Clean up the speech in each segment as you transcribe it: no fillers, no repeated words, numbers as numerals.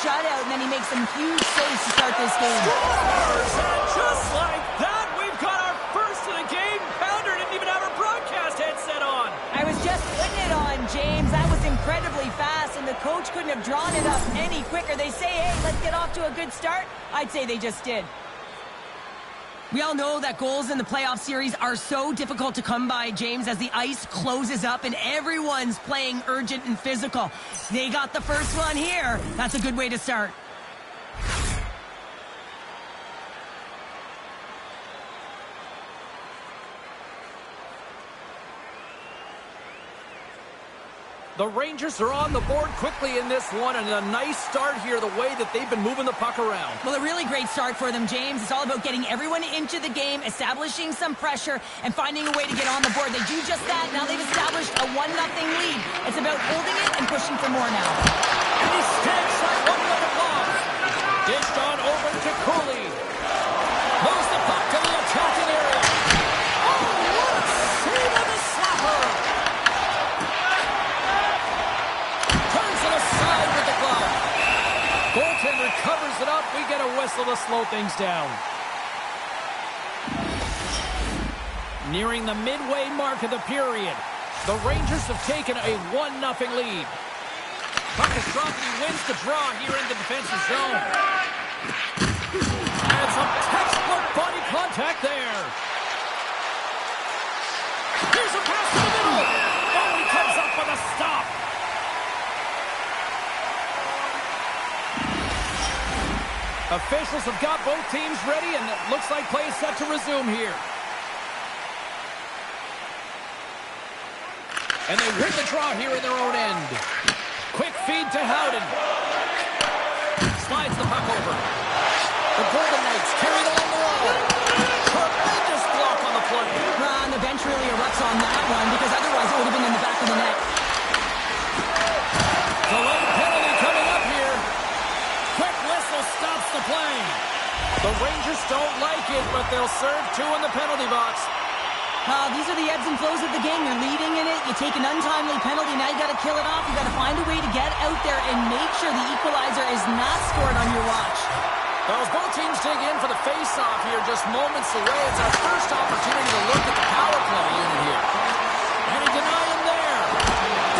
shutout, and then he makes some huge saves to start this game. Scores! And just like that, we've got our first of the game. Pounder didn't even have her broadcast headset on. I was just putting it on, James. That was incredibly fast, and the coach couldn't have drawn it up any quicker. They say, hey, let's get off to a good start. I'd say they just did. We all know that goals in the playoff series are so difficult to come by, James, as the ice closes up and everyone's playing urgent and physical. They got the first one here. That's a good way to start. The Rangers are on the board quickly in this one, and a nice start here, the way that they've been moving the puck around. Well, a really great start for them, James. It's all about getting everyone into the game, establishing some pressure, and finding a way to get on the board. They do just that. Now they've established a 1-0 lead. It's about holding it and pushing for more now. And he sticks on one of the blocks. Dished on over to Cooley. Moves the puck to the attacking area. Oh, what a save on the slapper! Aside with the glove. Goaltender covers it up. We get a whistle to slow things down. Nearing the midway mark of the period, the Rangers have taken a 1-0 lead. Puck is dropped and he wins the draw here in the defensive zone. And some textbook body contact there. Here's a pass to the middle. Oh, he comes up with a stop. Officials have got both teams ready, and it looks like play is set to resume here. And they win the draw here in their own end. Quick feed to Howden. Slides the puck over. The Golden Knights carried along the wall. Tremendous block on the play. And the bench really erupts on that one, because otherwise it would have been in the back of the net. Delayed penalty coming up here. Quick whistle stops the play. The Rangers don't like it, but they'll serve two in the penalty box. These are the ebbs and flows of the game. You're leading in it. You take an untimely penalty. Now you got to kill it off. You got to find a way to get out there and make sure the equalizer is not scored on your watch. Well, as both teams dig in for the face-off here, just moments away, it's our first opportunity to look at the power play unit here. And he denied him there.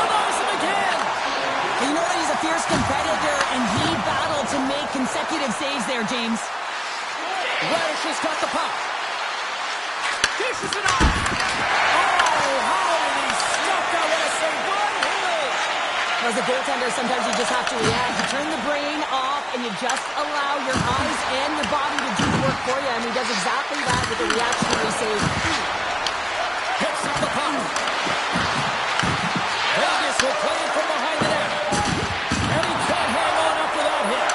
Denies him again. You know what? He's a fierce competitor, and he battled to make consecutive saves there, James. Reddish has got the puck. Dishes it off. Oh, how did he stuff that with a save? One hit. As a goaltender, sometimes you just have to react. You turn the brain off, and you just allow your eyes and your body to do the work for you, and he does exactly that with the reactionary save. Picks up the puck. Vegas will play it from behind the net. And he can't hang on after that hit.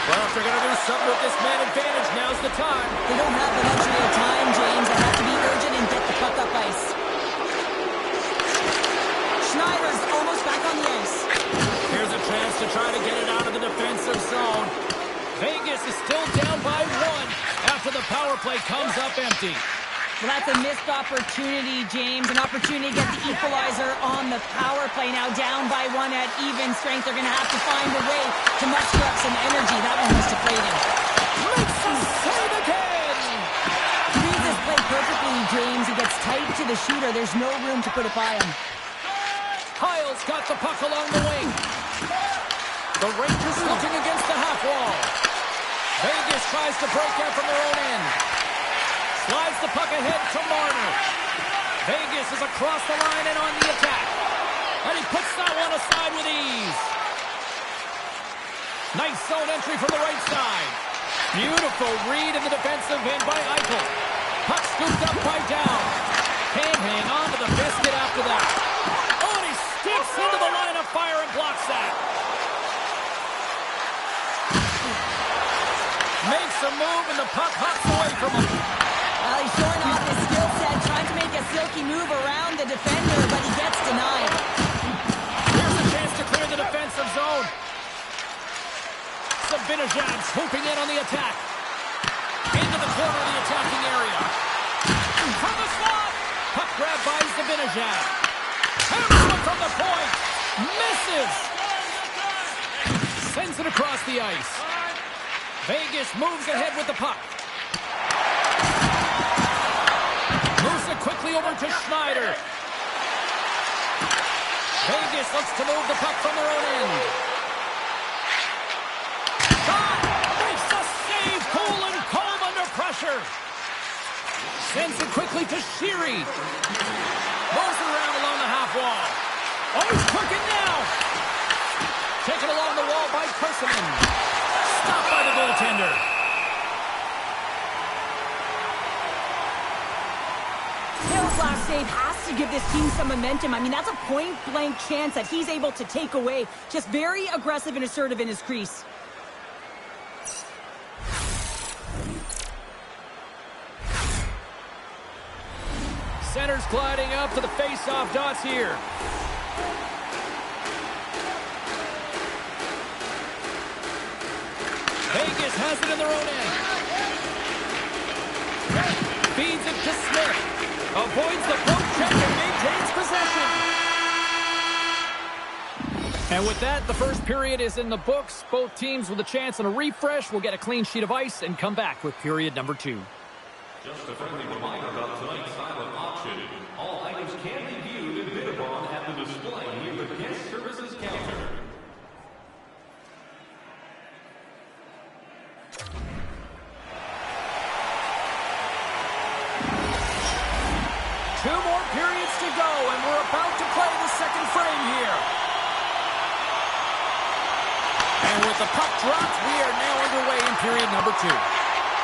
Well, if they're going to do something with this man advantage, now's the time. They don't have the luxury of time, James. They have to be urgent and get the puck up ice. Schneider's almost back on the ice. Here's a chance to try to get it out of the defensive zone. Vegas is still down by one after the power play comes up empty. Well, that's a missed opportunity, James. An opportunity to get the equalizer on the power play. Now down by one at even strength. They're going to have to find a way to muster up some energy. That one was deflated. Makes the save again! He reads this play perfectly, James. He gets tight to the shooter. There's no room to put it by him. Kyle's got the puck along the wing. The Rangers looking against the half wall. Vegas tries to break out from their own end. Slides the puck ahead to Marner. Vegas is across the line and on the attack. And he puts that one aside with ease. Nice zone entry from the right side. Beautiful read in the defensive end by Eichel. Puck scooped up by Down. Can't hang on to the biscuit after that. Oh, and he sticks into the line of fire and blocks that. Makes a move and the puck hops away from him. He's showing off his skill set, trying to make a silky move around the defender, but he gets denied. Here's a chance to clear the defensive zone. Zibanejad swooping in on the attack. Into the corner of the attacking area. From the slot. Puck grab by Zibanejad. Hammer one from the point. Misses. Sends it across the ice. Vegas moves ahead with the puck. Moves it quickly over to Schneider. Vegas looks to move the puck from their own end. Shot! Makes the save! Cool and calm under pressure. Sends it quickly to Sheary. Moves it around along the half wall. Oh, he's cooking now! Taken along the wall by Persimmon. Stopped by the goaltender. Hill's last save has to give this team some momentum. I mean, that's a point-blank chance that he's able to take away. Just very aggressive and assertive in his crease. Center's gliding up to the face-off dots here. Vegas has it in their own end. Feeds it to Smith. Avoids the poke check and maintains possession. And with that, the first period is in the books. Both teams with a chance on a refresh will get a clean sheet of ice and come back with period number 2. Just a friendly reminder about tonight's silent auction. All items can be viewed and bid upon at the display near the guest services counter. Two more periods to go, and we're about to play the second frame here. And with the puck dropped, we are now underway in period number 2.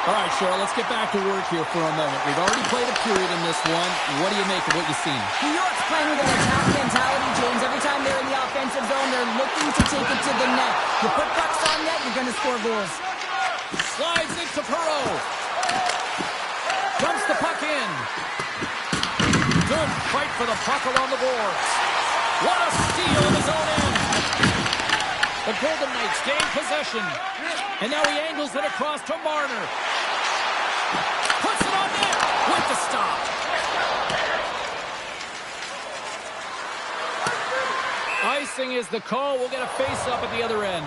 All right, Cheryl, let's get back to work here for a moment. We've already played a period in this one. What do you make of what you've seen? New York's playing with an attack mentality, James. Every time they're in the offensive zone, they're looking to take it to the net. You put pucks on net, you're going to score goals. Slides it to Perreault. Dumps the puck in. Good fight for the puck along the boards. What a steal of his own end. The Golden Knights gain possession. And now he angles it across to Marner. Puts it on net with the stop. Icing is the call. We'll get a face-up at the other end.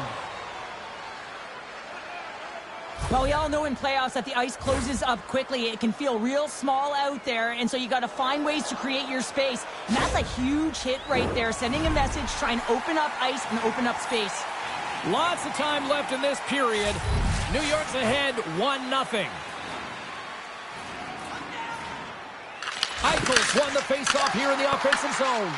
Well, we all know in playoffs that the ice closes up quickly. It can feel real small out there, and so you got to find ways to create your space. And that's a huge hit right there, sending a message, trying to open up ice and open up space. Lots of time left in this period. New York's ahead 1-0. Eichel's won the face-off here in the offensive zone.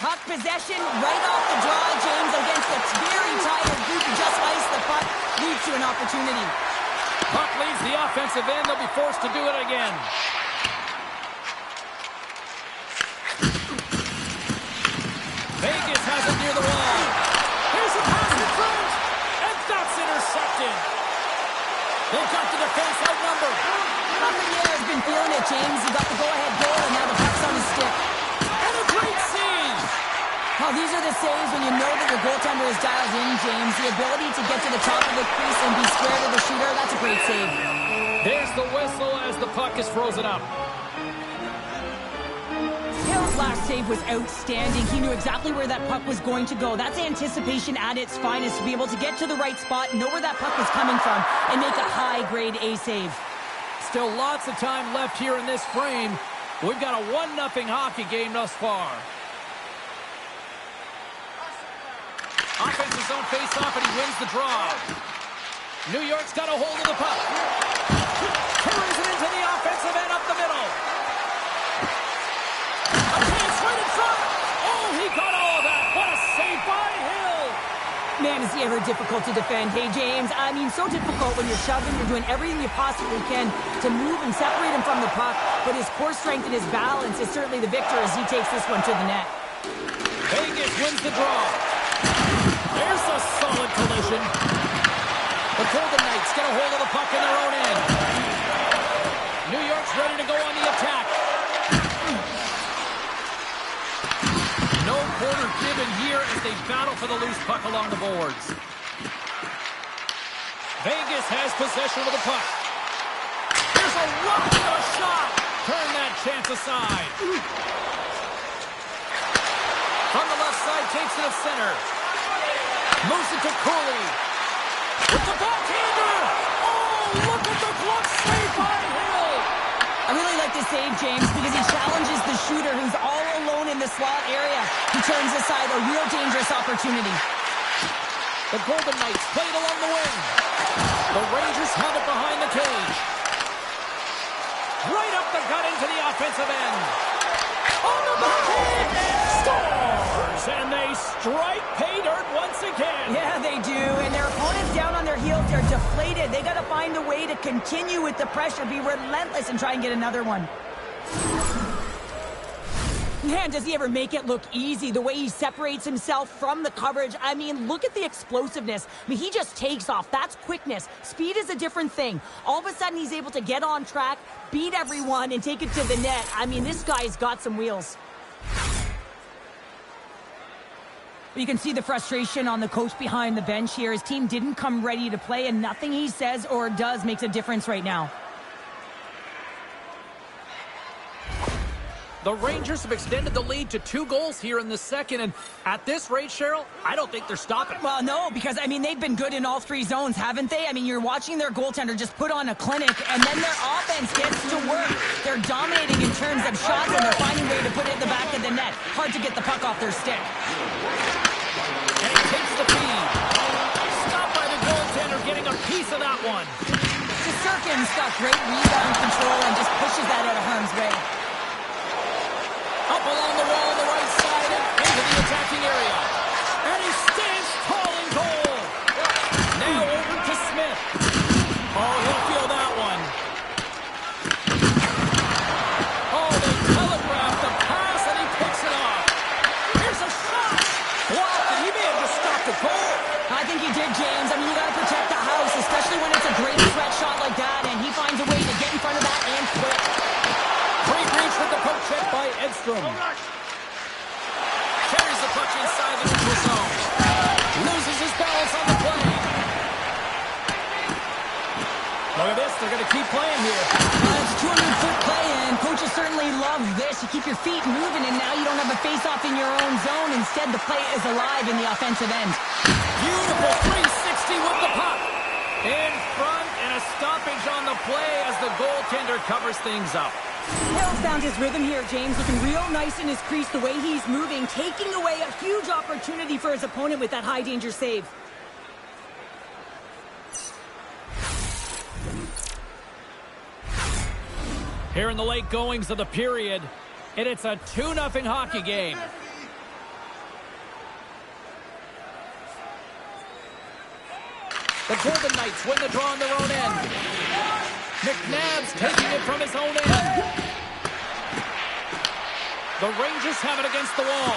Puck possession right off the draw, James, against a very tired group who just iced the puck, leads to an opportunity. Puck leaves the offensive end. They'll be forced to do it again. Vegas has it near the wall. Here's a pass in front, and that's intercepted. They've got the defense outnumbered. Lafreniere has been feeling it, James. He got the go-ahead goal, and now the puck's on his stick. And a great save. Well, these are the saves when you know that your goaltender is dialed in, James. The ability to get to the top of the crease and be square to the shooter, that's a great save. There's the whistle as the puck is frozen up. Hill's last save was outstanding. He knew exactly where that puck was going to go. That's anticipation at its finest, to be able to get to the right spot, know where that puck was coming from, and make a high-grade A save. Still lots of time left here in this frame. We've got a 1-0 hockey game thus far. Offensive zone face-off, and he wins the draw. New York's got a hold of the puck. Carries it into the offensive end up the middle. A chance right in front. Oh, he got all of that. What a save by Hill. Man, is he ever difficult to defend. Hey, James, I mean, so difficult when you're shoving. You're doing everything you possibly can to move and separate him from the puck. But his core strength and his balance is certainly the victor as he takes this one to the net. Vegas wins the draw. There's a solid collision. The Golden Knights get a hold of the puck in their own end. New York's ready to go on the attack. No quarter given here as they battle for the loose puck along the boards. Vegas has possession of the puck. Here's a rocket of a shot. Turn that chance aside. From the left side, takes it to center. Moves it to Cooley. With the backhander. Oh, look at the glove save by Hill. I really like this save, James, because he challenges the shooter who's all alone in the slot area. He turns aside a real dangerous opportunity. The Golden Knights played along the wing. The Rangers have it behind the cage. Right up the gut into the offensive end. On the backhand and scores! And they strike pay dirt once again. Yeah, they do. And their opponents down on their heels, they're deflated. They got to find a way to continue with the pressure, be relentless, and try and get another one. Man, does he ever make it look easy, the way he separates himself from the coverage. I mean, look at the explosiveness. I mean, he just takes off. That's quickness. Speed is a different thing. All of a sudden, he's able to get on track, beat everyone, and take it to the net. I mean, this guy's got some wheels. You can see the frustration on the coach behind the bench here. His team didn't come ready to play, and nothing he says or does makes a difference right now. The Rangers have extended the lead to 2 goals here in the second, and at this rate, Cheryl, I don't think they're stopping. Well, no, because, I mean, they've been good in all 3 zones, haven't they? I mean, you're watching their goaltender just put on a clinic, and then their offense gets to work. They're dominating in terms of shots, and they're finding a way to put it in the back of the net. Hard to get the puck off their stick. And he takes the feed. Stopped by the goaltender, getting a piece of that one. Sirkin's got great rebound control and just pushes that out of harm's way. Up along the wall on the right side and into the attacking area. And he stands tall in goal. Now over to Smith. Oh, he'll feel that one. Oh, they telegraph the pass and he picks it off. Here's a shot. Blocked, and he may have just stopped the goal. I think he did, James. I mean, you got to protect the house, especially when it's a great threat shot like that, and he finds a way to get in front of that and quick. Great reach with the poke check by Edstrom. Carries the puck inside the neutral zone. Loses his balance on the play. Look at this. They're going to keep playing here. It's 200-foot play, and coaches certainly love this. You keep your feet moving, and now you don't have a face-off in your own zone. Instead, the play is alive in the offensive end. Beautiful 360 with the puck. In front, and a stoppage on the play as the goaltender covers things up. Hill's found his rhythm here, James, looking real nice in his crease, the way he's moving, taking away a huge opportunity for his opponent with that high-danger save. Here in the late goings of the period, and it's a 2-0 hockey game. The Golden Knights win the draw on their own end. McNabb's taking it from his own end. The Rangers have it against the wall.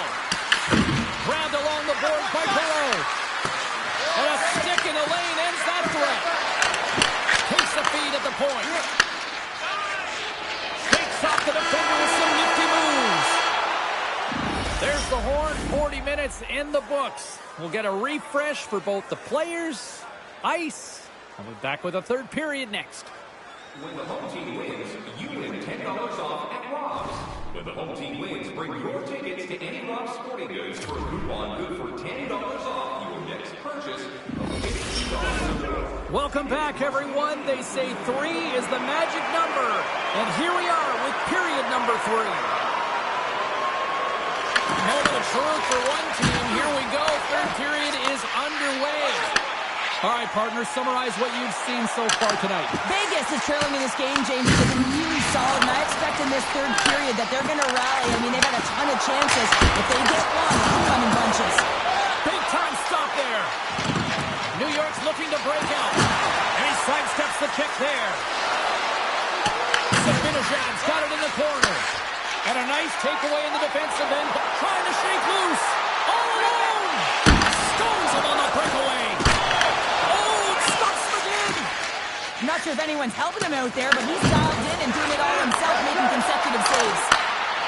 Grabbed along the boards by Perreault. And a stick in the lane ends that threat. Takes the feed at the point. Takes off the defender with some nifty moves. There's the horn. 40 minutes in the books. We'll get a refresh for both the players, ice. We'll be back with a third period next. When the home team wins, you win $10 off at Rob's. When the home team wins, bring your tickets to any Rob's Sporting Goods for a coupon good for $10 off your next purchase of $50 or more. Welcome back, everyone. They say 3 is the magic number. And here we are with period number 3. Moment of truth for one team. Here we go. Third period is underway. All right, partners, summarize what you've seen so far tonight. Vegas is trailing in this game, James. They've been really solid, and I expect in this third period that they're going to rally. I mean, they've had a ton of chances. If they get one, they'll come in bunches. Big time stop there. New York's looking to break out. And he sidesteps the kick there. Zibanejad's got it in the corner. And a nice takeaway in the defensive end. Trying to shake loose. All alone. Stones him on the breakaway. I'm not sure if anyone's helping him out there, but he's dialed in and doing it all himself, making consecutive saves.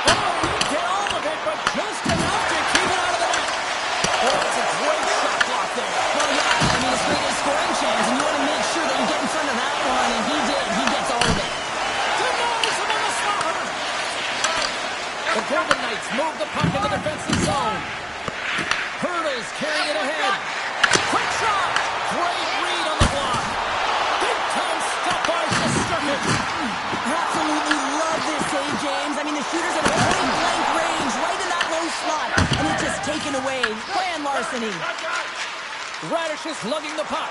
Oh, he didn't get all of it, but just enough to keep it out of the net. Oh, it's a great shot block there. Well, yeah, I mean, it's great scoring chance, and you want to make sure that you get in front of that one, and he did. He gets all of it. Denies him on the stopper. The Golden Knights move the puck in the defensive zone. Hurdles carrying it ahead. velocity. Radish is lugging the puck.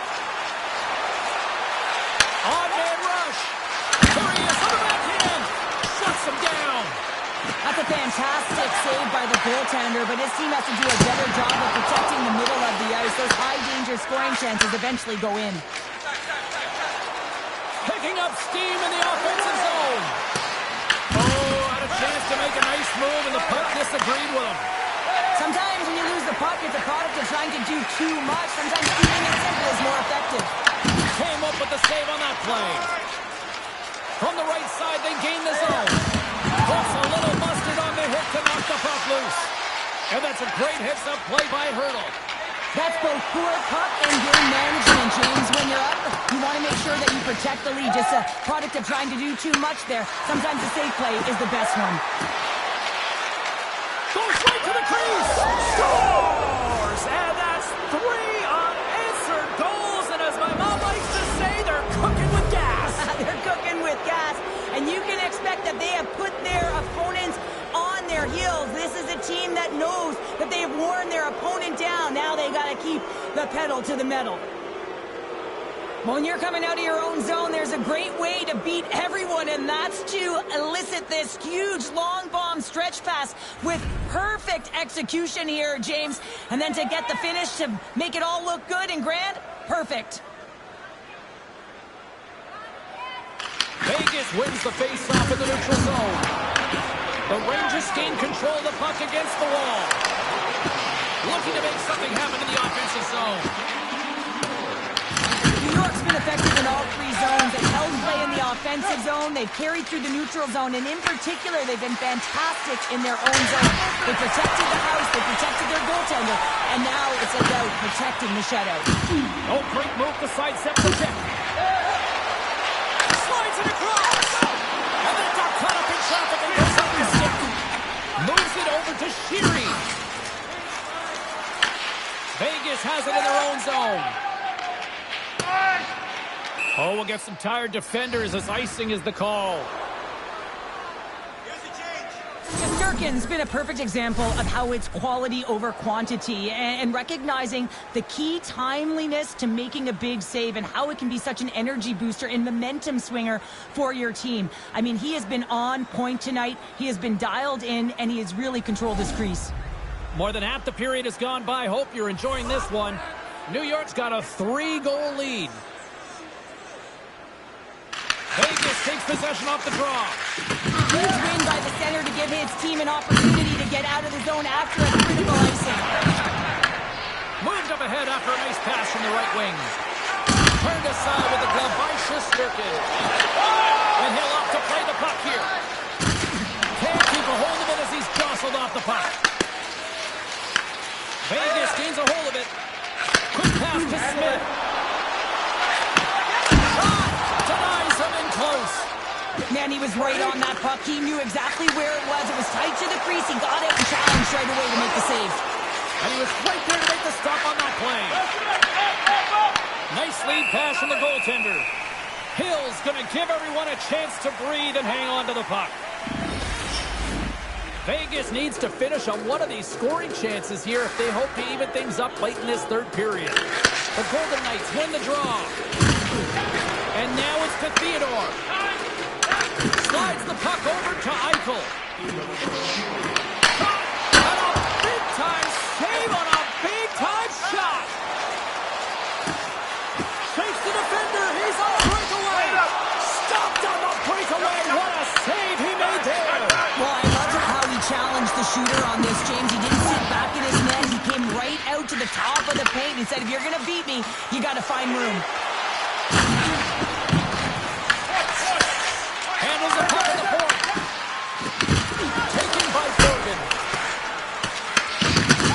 On-man rush. There he is on the backhand. Shuts him down. That's a fantastic save by the goaltender, but his team has to do a better job of protecting the middle of the ice. Those high-danger scoring chances eventually go in. Picking up steam in the offensive zone. Oh, had a chance to make a nice move, and the puck disagreed with him. Sometimes when you lose the puck, it's a product of trying to do too much. Sometimes keeping it simple is more effective. Came up with the save on that play. From the right side, they gain the zone. Puts a little mustard on the hit to knock the puck loose. And that's a great hits-up play by Hurdle. That's both poor puck and game management, James. When you're up, you want to make sure that you protect the lead. Just a product of trying to do too much there. Sometimes the safe play is the best one. Goes right to the crease. Scores! And that's 3 unanswered goals. And as my mom likes to say, they're cooking with gas. They're cooking with gas. And you can expect that they have put their opponents on their heels. This is a team that knows that they've worn their opponent down. Now they got to keep the pedal to the metal. When you're coming out of your own zone, there's a great way to beat everyone, and that's to elicit this huge long bomb stretch pass with perfect execution here, James. And then to get the finish to make it all look good and grand, perfect. Vegas wins the face-off in the neutral zone. The Rangers gain control of the puck against the wall. Looking to make something happen in the offensive zone. New York's been effective in all 3 zones. They've held play in the offensive zone. They've carried through the neutral zone. And in particular, they've been fantastic in their own zone. They protected the house. They protected their goaltender. And now it's about protecting the shutout. Oh, great move to sidestep the check. Slides it across. And then got caught up in traffic and goes up the stick. Moves it over to Sheary. Vegas has it in their own zone. Oh, we'll get some tired defenders as icing is the call. Shesterkin's been a perfect example of how it's quality over quantity and recognizing the key timeliness to making a big save and how it can be such an energy booster and momentum swinger for your team. I mean, he has been on point tonight. He has been dialed in, and he has really controlled his crease. More than half the period has gone by. Hope you're enjoying this one. New York's got a 3-goal lead. Vegas takes possession off the draw. Huge win by the center to give his team an opportunity to get out of the zone after a critical icing. Moved up ahead after a nice pass from the right wing. Turned aside with the glove by Shesterkin. And he'll opt to play the puck here. Can't keep a hold of it as he's jostled off the puck. Vegas gains a hold of it. Quick pass to Smith. Shot! Denies him in close. Man, he was right on that puck. He knew exactly where it was. It was tight to the crease. He got it and challenged right away to make the save. And he was right there to make the stop on that play. Nice lead pass from the goaltender. Hill's going to give everyone a chance to breathe and hang on to the puck. Vegas needs to finish on one of these scoring chances here if they hope to even things up late in this third period. The Golden Knights win the draw. And now it's to Theodore. Slides the puck over to Eichel. And a big-time save on a big-time shot. Shakes the defender. He's on a breakaway. Stopped on the breakaway. What a save he made there. Well, I love how he challenged the shooter on this, James. He didn't sit back in his net. He came right out to the top of the paint and said, if you're going to beat me, you got to find room. Handles the puck at the point. Taken by Bergen.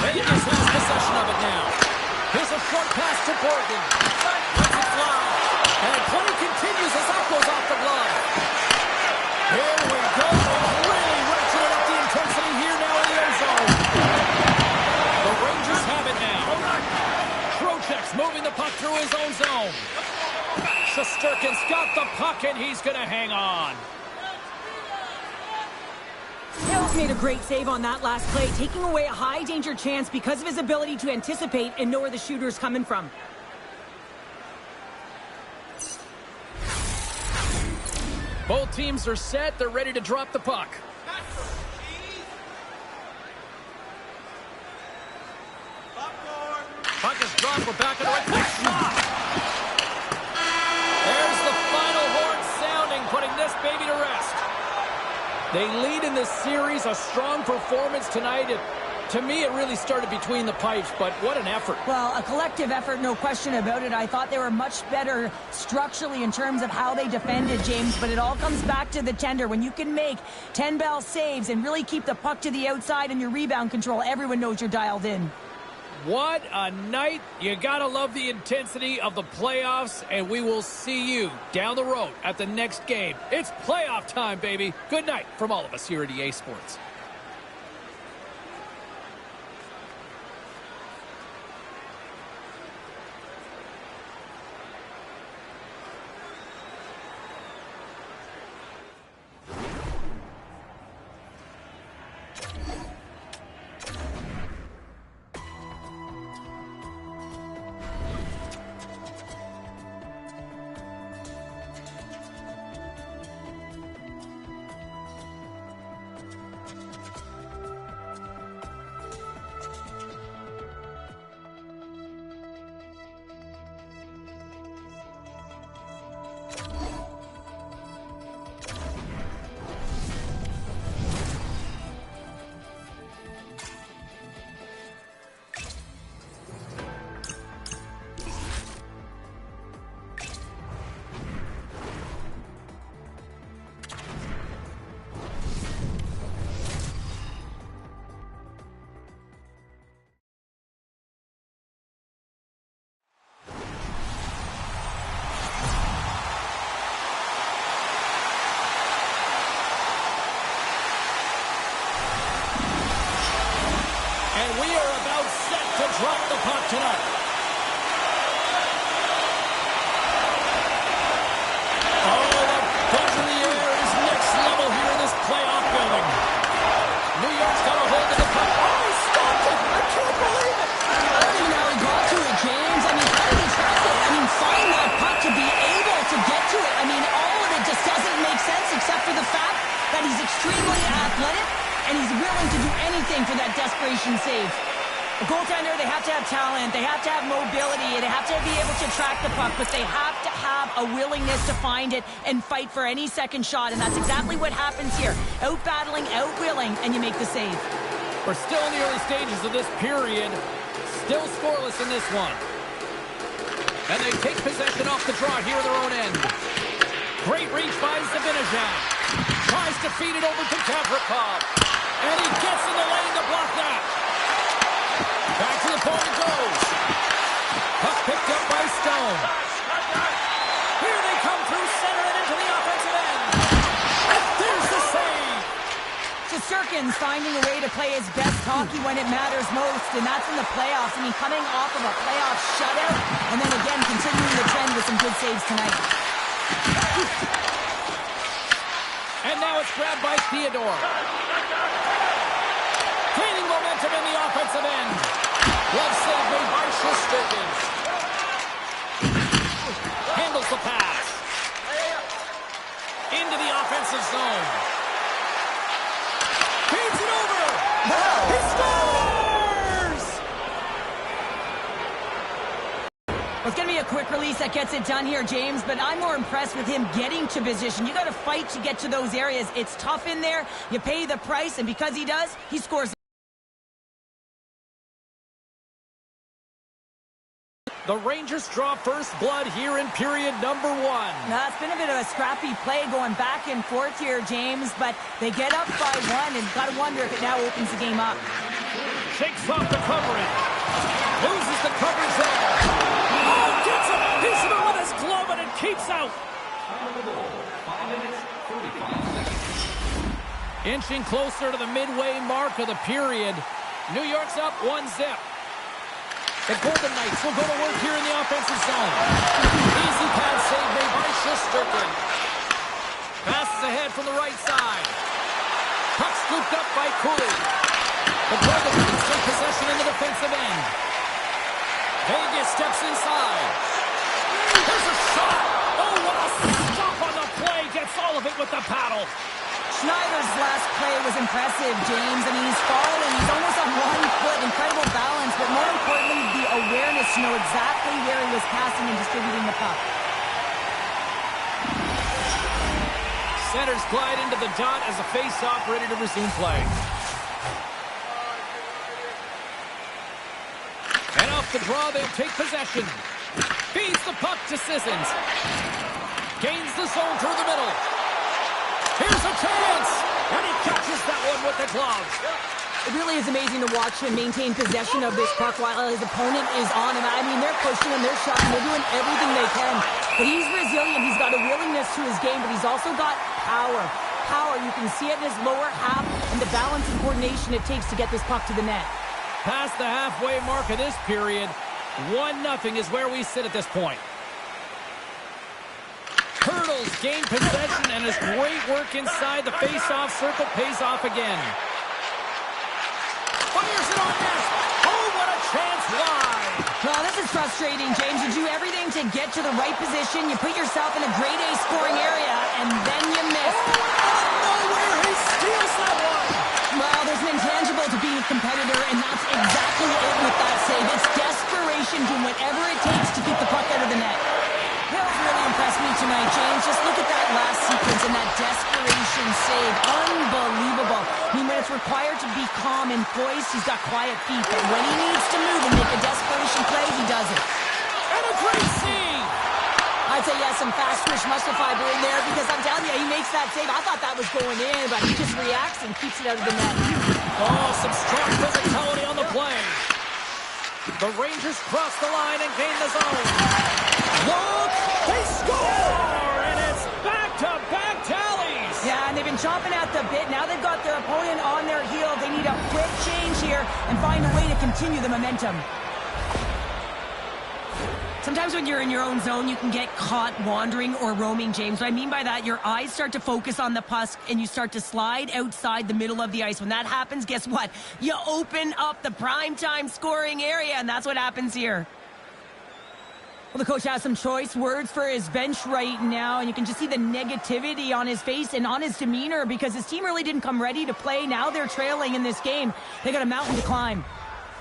Vegas has possession of it now. Here's a short pass to Bergen. Lets it fly. And play continues as that goes off the glove. Here we go. Really ratcheting up the intensity here now in the end zone. The Rangers have it now. Trocheck's moving the puck through his own zone. Shesterkin's got the puck, and he's going to hang on. Hill's made a great save on that last play, taking away a high-danger chance because of his ability to anticipate and know where the shooter's coming from. Both teams are set. They're ready to drop the puck. Puck is dropped. We're back in the right place. Shot! There's the final horn sounding, putting this baby to rest. They lead in this series. A strong performance tonight. To me, it really started between the pipes, but what an effort. Well, a collective effort, no question about it. I thought they were much better structurally in terms of how they defended, James, but it all comes back to the tender. When you can make 10-bell saves and really keep the puck to the outside and your rebound control, everyone knows you're dialed in. What a night. You gotta love the intensity of the playoffs, and we will see you down the road at the next game. It's playoff time, baby. Good night from all of us here at EA Sports. Drop the puck tonight. Oh, the buzz in the air is next level here in this playoff building. New York's got a hold of the puck. Oh, he stopped it. I can't believe it. I don't even know how he got to it, James. I mean, how did he track it? I mean, find that puck to be able to get to it. I mean, all of it just doesn't make sense except for the fact that he's extremely athletic and he's willing to do anything for that desperation save. A goaltender, they have to have talent, they have to have mobility, they have to be able to track the puck, but they have to have a willingness to find it and fight for any second shot, and that's exactly what happens here. Out-battling, out-willing, and you make the save. We're still in the early stages of this period. Still scoreless in this one. And they take possession off the draw here in their own end. Great reach by H.M.J.A. Tries to feed it over to Kaprikov. And he gets in the lane to block that. Back to the point it goes. Puck picked up by Stone. Here they come through center and into the offensive end. And there's the save. Shesterkin's finding a way to play his best hockey when it matters most, and that's in the playoffs. I mean, coming off of a playoff shutout, and then again continuing the trend with some good saves tonight. And now it's grabbed by Theodore. Gaining momentum in the offensive end. Love save made by Shesterkin. Handles the pass. Into the offensive zone. Feeds it over. Wow. He scores! Well, it's going to be a quick release that gets it done here, James, but I'm more impressed with him getting to position. You got to fight to get to those areas. It's tough in there. You pay the price, and because he does, he scores. The Rangers draw first blood here in period number 1. Now, it's been a bit of a scrappy play going back and forth here, James, but they get up by 1, and got to wonder if it now opens the game up. Shakes off the covering. Loses the coverage there. Oh, gets it. He's in with his glove, and it keeps out. 5 minutes, 45 seconds. Inching closer to the midway mark of the period. New York's up 1-0. The Golden Knights will go to work here in the offensive zone. Easy pass save made by Shesterkin. Passes ahead from the right side. Puck scooped by Cooley. The Brothers can take possession in the defensive end. Vegas steps inside. There's a shot. Oh, what a stop on the play. Gets all of it with the paddle. Schneider's last play was impressive, James. I mean, he's fallen. He's almost on one foot. Incredible balance, but more importantly, the awareness to know exactly where he was passing and distributing the puck. Centers glide into the dot as a face-off ready to resume play. And off the draw, they'll take possession. Feeds the puck to Sissons. Gains the zone through the middle. Here's a chance! And he catches that one with the gloves. It really is amazing to watch him maintain possession of this puck while his opponent is on him. I mean, they're pushing him, they're shooting, they're doing everything they can. But he's resilient, he's got a willingness to his game, but he's also got power. Power, you can see it in his lower half and the balance and coordination it takes to get this puck to the net. Past the halfway mark of this period, 1-0 is where we sit at this point. Hurdles gain possession, and his great work inside the face-off circle pays off again. Fires it on net. Oh, what a chance wide. Well, this is frustrating, James. You do everything to get to the right position. You put yourself in a grade A scoring area, and then you miss. Oh, out of nowhere, he steals that one. Well, there's an intangible to being a competitor, and that's exactly it with that save. It's desperation, doing whatever it takes to keep the puck out of the net. Hill's really impressed me tonight, James. Just look at that last sequence and that desperation save. Unbelievable. I mean, when it's required to be calm and poised, he's got quiet feet. But when he needs to move and make a desperation play, he does it. And a great save. I'd say, yes, some fast twitch muscle fiber in there because I'm telling you, he makes that save. I thought that was going in, but he just reacts and keeps it out of the net. Oh, some strong physicality on the play. The Rangers cross the line and gain the zone. Look, they score! And it's back-to-back tallies! Yeah, and they've been chomping at the bit. Now they've got their opponent on their heel. They need a quick change here and find a way to continue the momentum. Sometimes when you're in your own zone, you can get caught wandering or roaming, James. What I mean by that, your eyes start to focus on the puck and you start to slide outside the middle of the ice. When that happens, guess what? You open up the primetime scoring area, and that's what happens here. Well, the coach has some choice words for his bench right now, and you can just see the negativity on his face and on his demeanor because his team really didn't come ready to play. Now they're trailing in this game. They got a mountain to climb.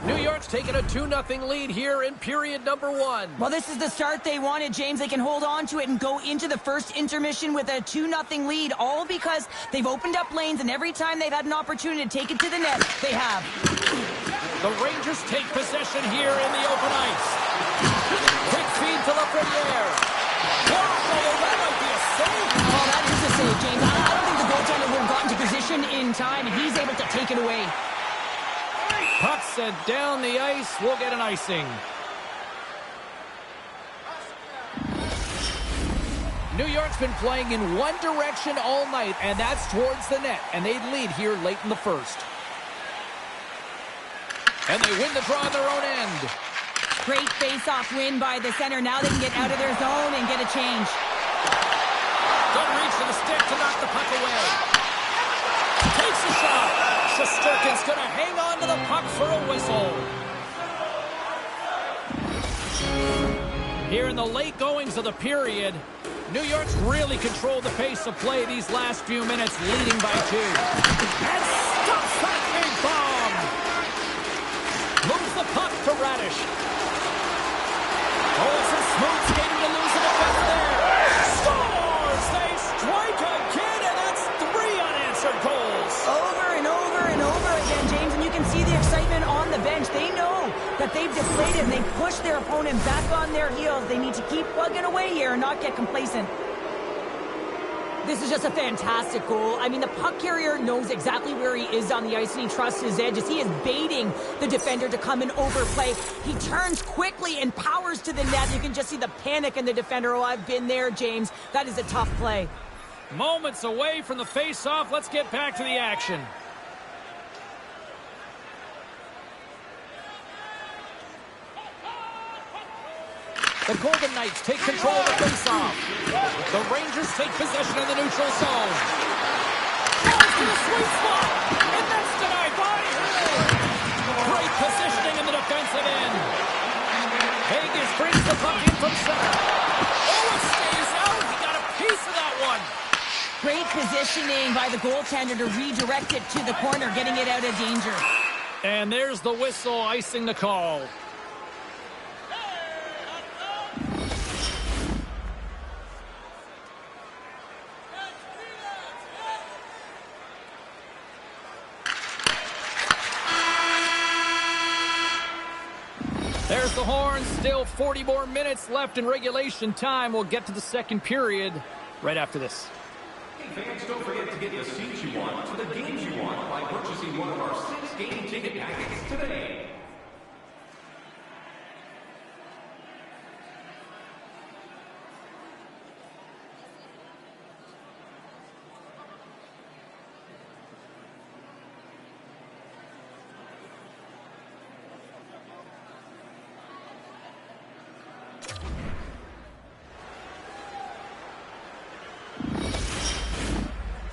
New York's taking a 2-0 lead here in period number 1. Well, this is the start they wanted, James. They can hold on to it and go into the first intermission with a 2-0 lead, all because they've opened up lanes, and every time they've had an opportunity to take it to the net, they have. The Rangers take possession here in the open ice. Quick feed to Lafreniere. Oh, that might be a save. Oh, that is a save, James. I don't think the goaltender would have gotten to position in time, and he's able to take it away. Puck sent down the ice. We'll get an icing. New York's been playing in one direction all night, and that's towards the net. And they lead here late in the first. And they win the draw on their own end. Great face-off win by the center. Now they can get out of their zone and get a change. Good reach to the stick to knock the puck away. Takes a shot. Shesterkin's going to hang on to the puck for a whistle. Here in the late goings of the period, New York's really controlled the pace of play these last few minutes, leading by 2. And stops that big bomb. Moves the puck to Radish. Oh, it's a smooth skating to lose the defense there. Scores! They strike again, and that's 3 unanswered goals. Over and over and over again, James, and you can see the excitement on the bench. They know that they've deflated and they've pushed their opponent back on their heels. They need to keep plugging away here and not get complacent. This is just a fantastic goal. I mean, the puck carrier knows exactly where he is on the ice, and he trusts his edges. He is baiting the defender to come and overplay. He turns quickly and powers to the net. You can just see the panic in the defender. Oh, I've been there, James. That is a tough play. Moments away from the face-off. Let's get back to the action. The Golden Knights take control of the face-off. The Rangers take possession of the neutral zone. Falls to the sweet spot, and that's denied by Hurdle. Great positioning in the defensive end. Vegas brings the puck in from center. Oh, it stays out. He got a piece of that one. Great positioning by the goaltender to redirect it to the corner, getting it out of danger. And there's the whistle icing the call. There's the horn. Still 40 more minutes left in regulation time. We'll get to the second period right after this. Hey fans, don't forget to get the seats you want to the games you want by purchasing one of our 6 game ticket packets today.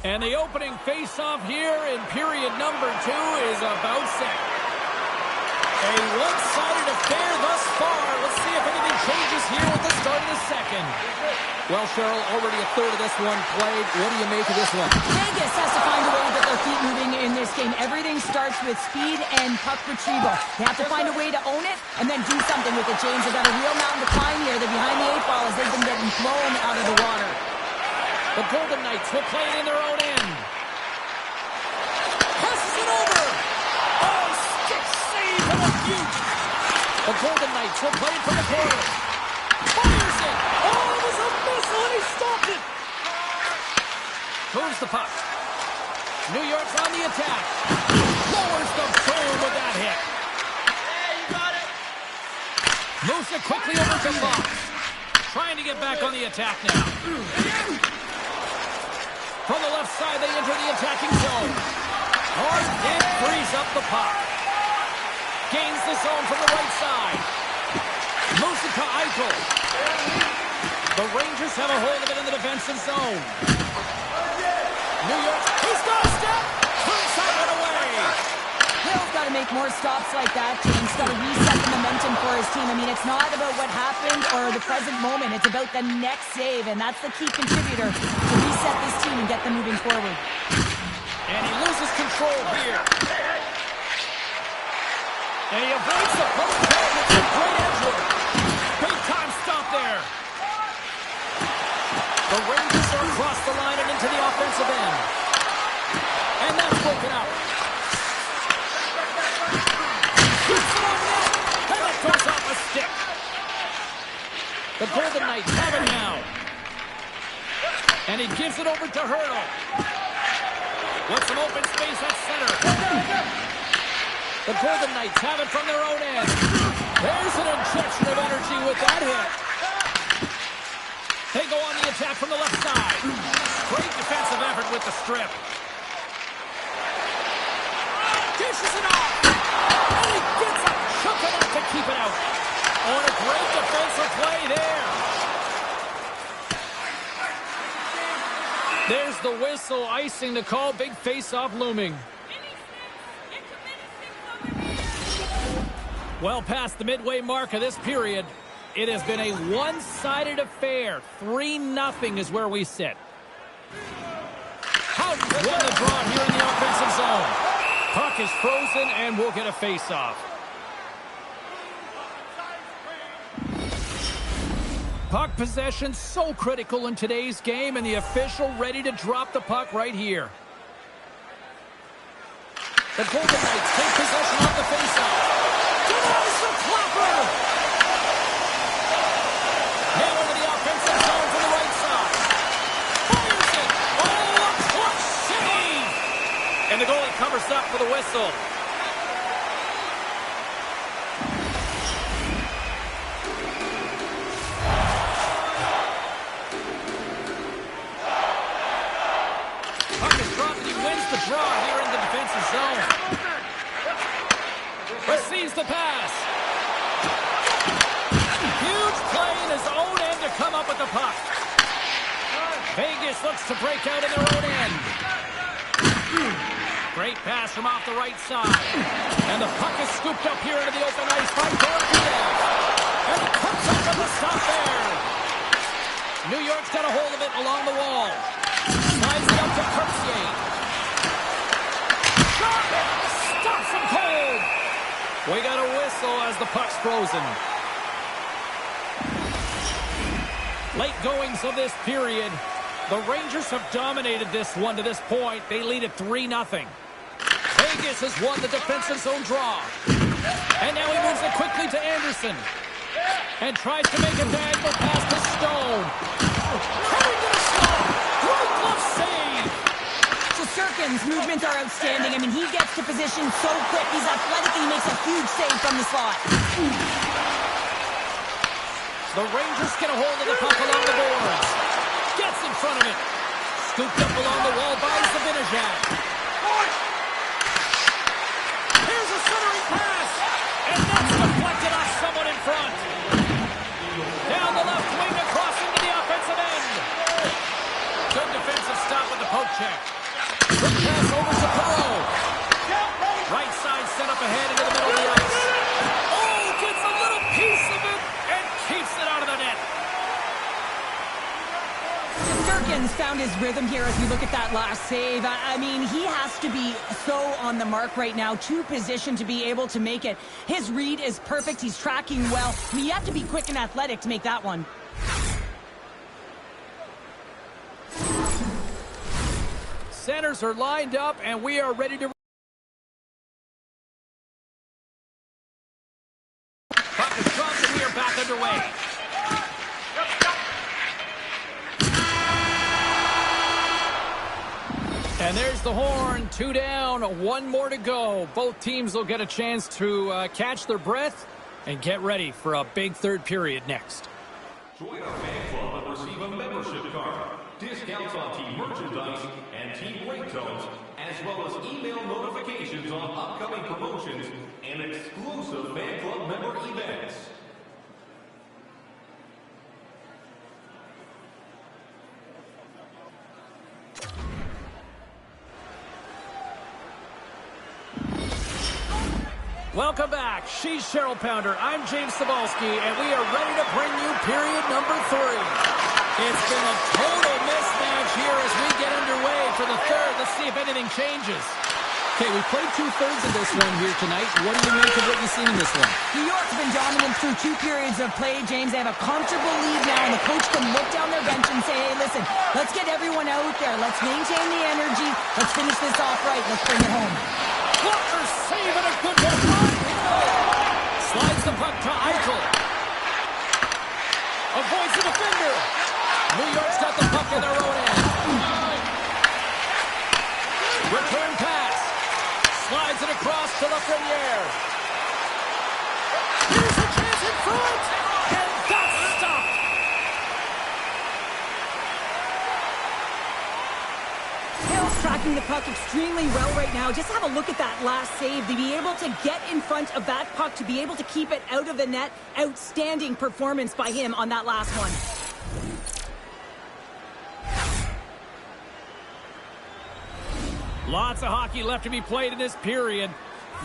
And the opening face-off here in period number 2 is about set. A one-sided affair thus far. Let's see if anything changes here with the start of the second. Well, Cheryl, already a third of this one played. What do you make of this one? Vegas has to find a way to get their feet moving in this game. Everything starts with speed and puck retrieval. They have to find a way to own it and then do something with it, James. They've got a real mountain to climb here. They're behind the 8 ball as they've been getting blown out of the water. The Golden Knights will play it in their own end. Passes it over. Oh, stick save and a huge. The Golden Knights will play it from the corner. Fires it. Oh, it was a missile and he stopped it. Moves the puck. New York's on the attack. Lowers the zone with that hit. Hey, you got it. Moves it quickly over to Fox. Trying to get back on the attack now. From the left side, they enter the attacking zone. Hard hit frees up the puck. Gains the zone from the right side. Moves it to Eichel. The Rangers have a hold of it in the defensive zone. New York, he's got a step. Turns that one away. Hill's got to make more stops like that, James. Got to reset the momentum for his team. I mean, it's not about what happened or the present moment. It's about the next save, and that's the key contributor to reset this team and get them moving forward. And he loses control here. And he avoids the post play with some great edge work. Big time stop there. The Rangers are across the line and into the offensive end. And that's broken out. Shoots it on net. And it goes off a stick. The Golden Knights have it now. And he gives it over to Hurdle. With some open space at center. The Golden Knights have it from their own end. There's an injection of energy with that hit. They go on the attack from the left side. Great defensive effort with the strip. Dishes it off. And he gets up, shook it up to keep it out. Oh, and a great defensive play there. There's the whistle, icing the call. Big face-off looming. Well past the midway mark of this period, it has been a one-sided affair. 3-0 is where we sit. Houghton's won the draw here in the offensive zone. Puck is frozen, and we'll get a face-off. Puck possession so critical in today's game, and the official ready to drop the puck right here. The Golden Knights take possession of the faceoff. Denies the clapper! Now into the offensive zone from the right side. Fires it! Oh, a clutch save! And the goalie covers up for the whistle. The draw here in the defensive zone. Receives the pass. Huge play in his own end to come up with the puck. Vegas looks to break out in their own end. Great pass from off the right side. And the puck is scooped up here into the open ice by Dorofeev. And he comes up with the stop there. New York's got a hold of it along the wall. Slides it up to Kurtzier. Shot! Stops him cold. We got a whistle as the puck's frozen. Late goings of this period. The Rangers have dominated this one to this point. They lead at 3-0. Vegas has won the defensive zone draw. And now he moves it quickly to Anderson. And tries to make a diagonal pass to Stone. Coming to the slot. Great glove save. So Sturkin's movements are outstanding. I mean, he gets to position so quick. He's athletic. He makes a huge save from the slot. The Rangers get a hold of the puck along the boards. Gets in front of it. Scooped up along the wall by Zibanejad. Here's a centering pass. And that's deflected off someone in front. Down the left wing across into the offensive end. Good defensive stop with the poke check. Quick pass over to Perreault. Right side set up ahead into the middle of the ice. Oh, gets a little piece of it and keeps it out of the net. Sturkin's found his rhythm here as we look at that last save. I mean, he has to be so on the mark right now to position to be able to make it. His read is perfect. He's tracking well. I mean, you have to be quick and athletic to make that one. Centers are lined up, and we are ready to... Puck is dropped, and we are back underway. And there's the horn. 2 down, 1 more to go. Both teams will get a chance to catch their breath and get ready for a big third period next. Join our fan club and receive a membership card, discounts on team merchandise, and team ringtones, as well as email notifications on upcoming promotions and exclusive fan club member events. Welcome back. She's Cheryl Pounder. I'm James Cebulski, and we are ready to bring you period number 3. It's been a total mismatch here as we get underway for the third. Let's see if anything changes. Okay, we played 2/3 of this one here tonight. What do you make of what you've seen in this one? New York's been dominant through 2 periods of play, James. They have a comfortable lead now, and the coach can look down their bench and say, hey, listen, let's get everyone out there. Let's maintain the energy. Let's finish this off right. Let's bring it home. Walker saving a good one. Slides the puck to Eichel. Avoids the defender. New York's got the puck in their own end. Return pass. Slides it across to Lafreniere. Here's a chance in front. And that's stopped. Hill's tracking the puck extremely well right now. Just have a look at that last save. To be able to get in front of that puck, to be able to keep it out of the net. Outstanding performance by him on that last one. Lots of hockey left to be played in this period.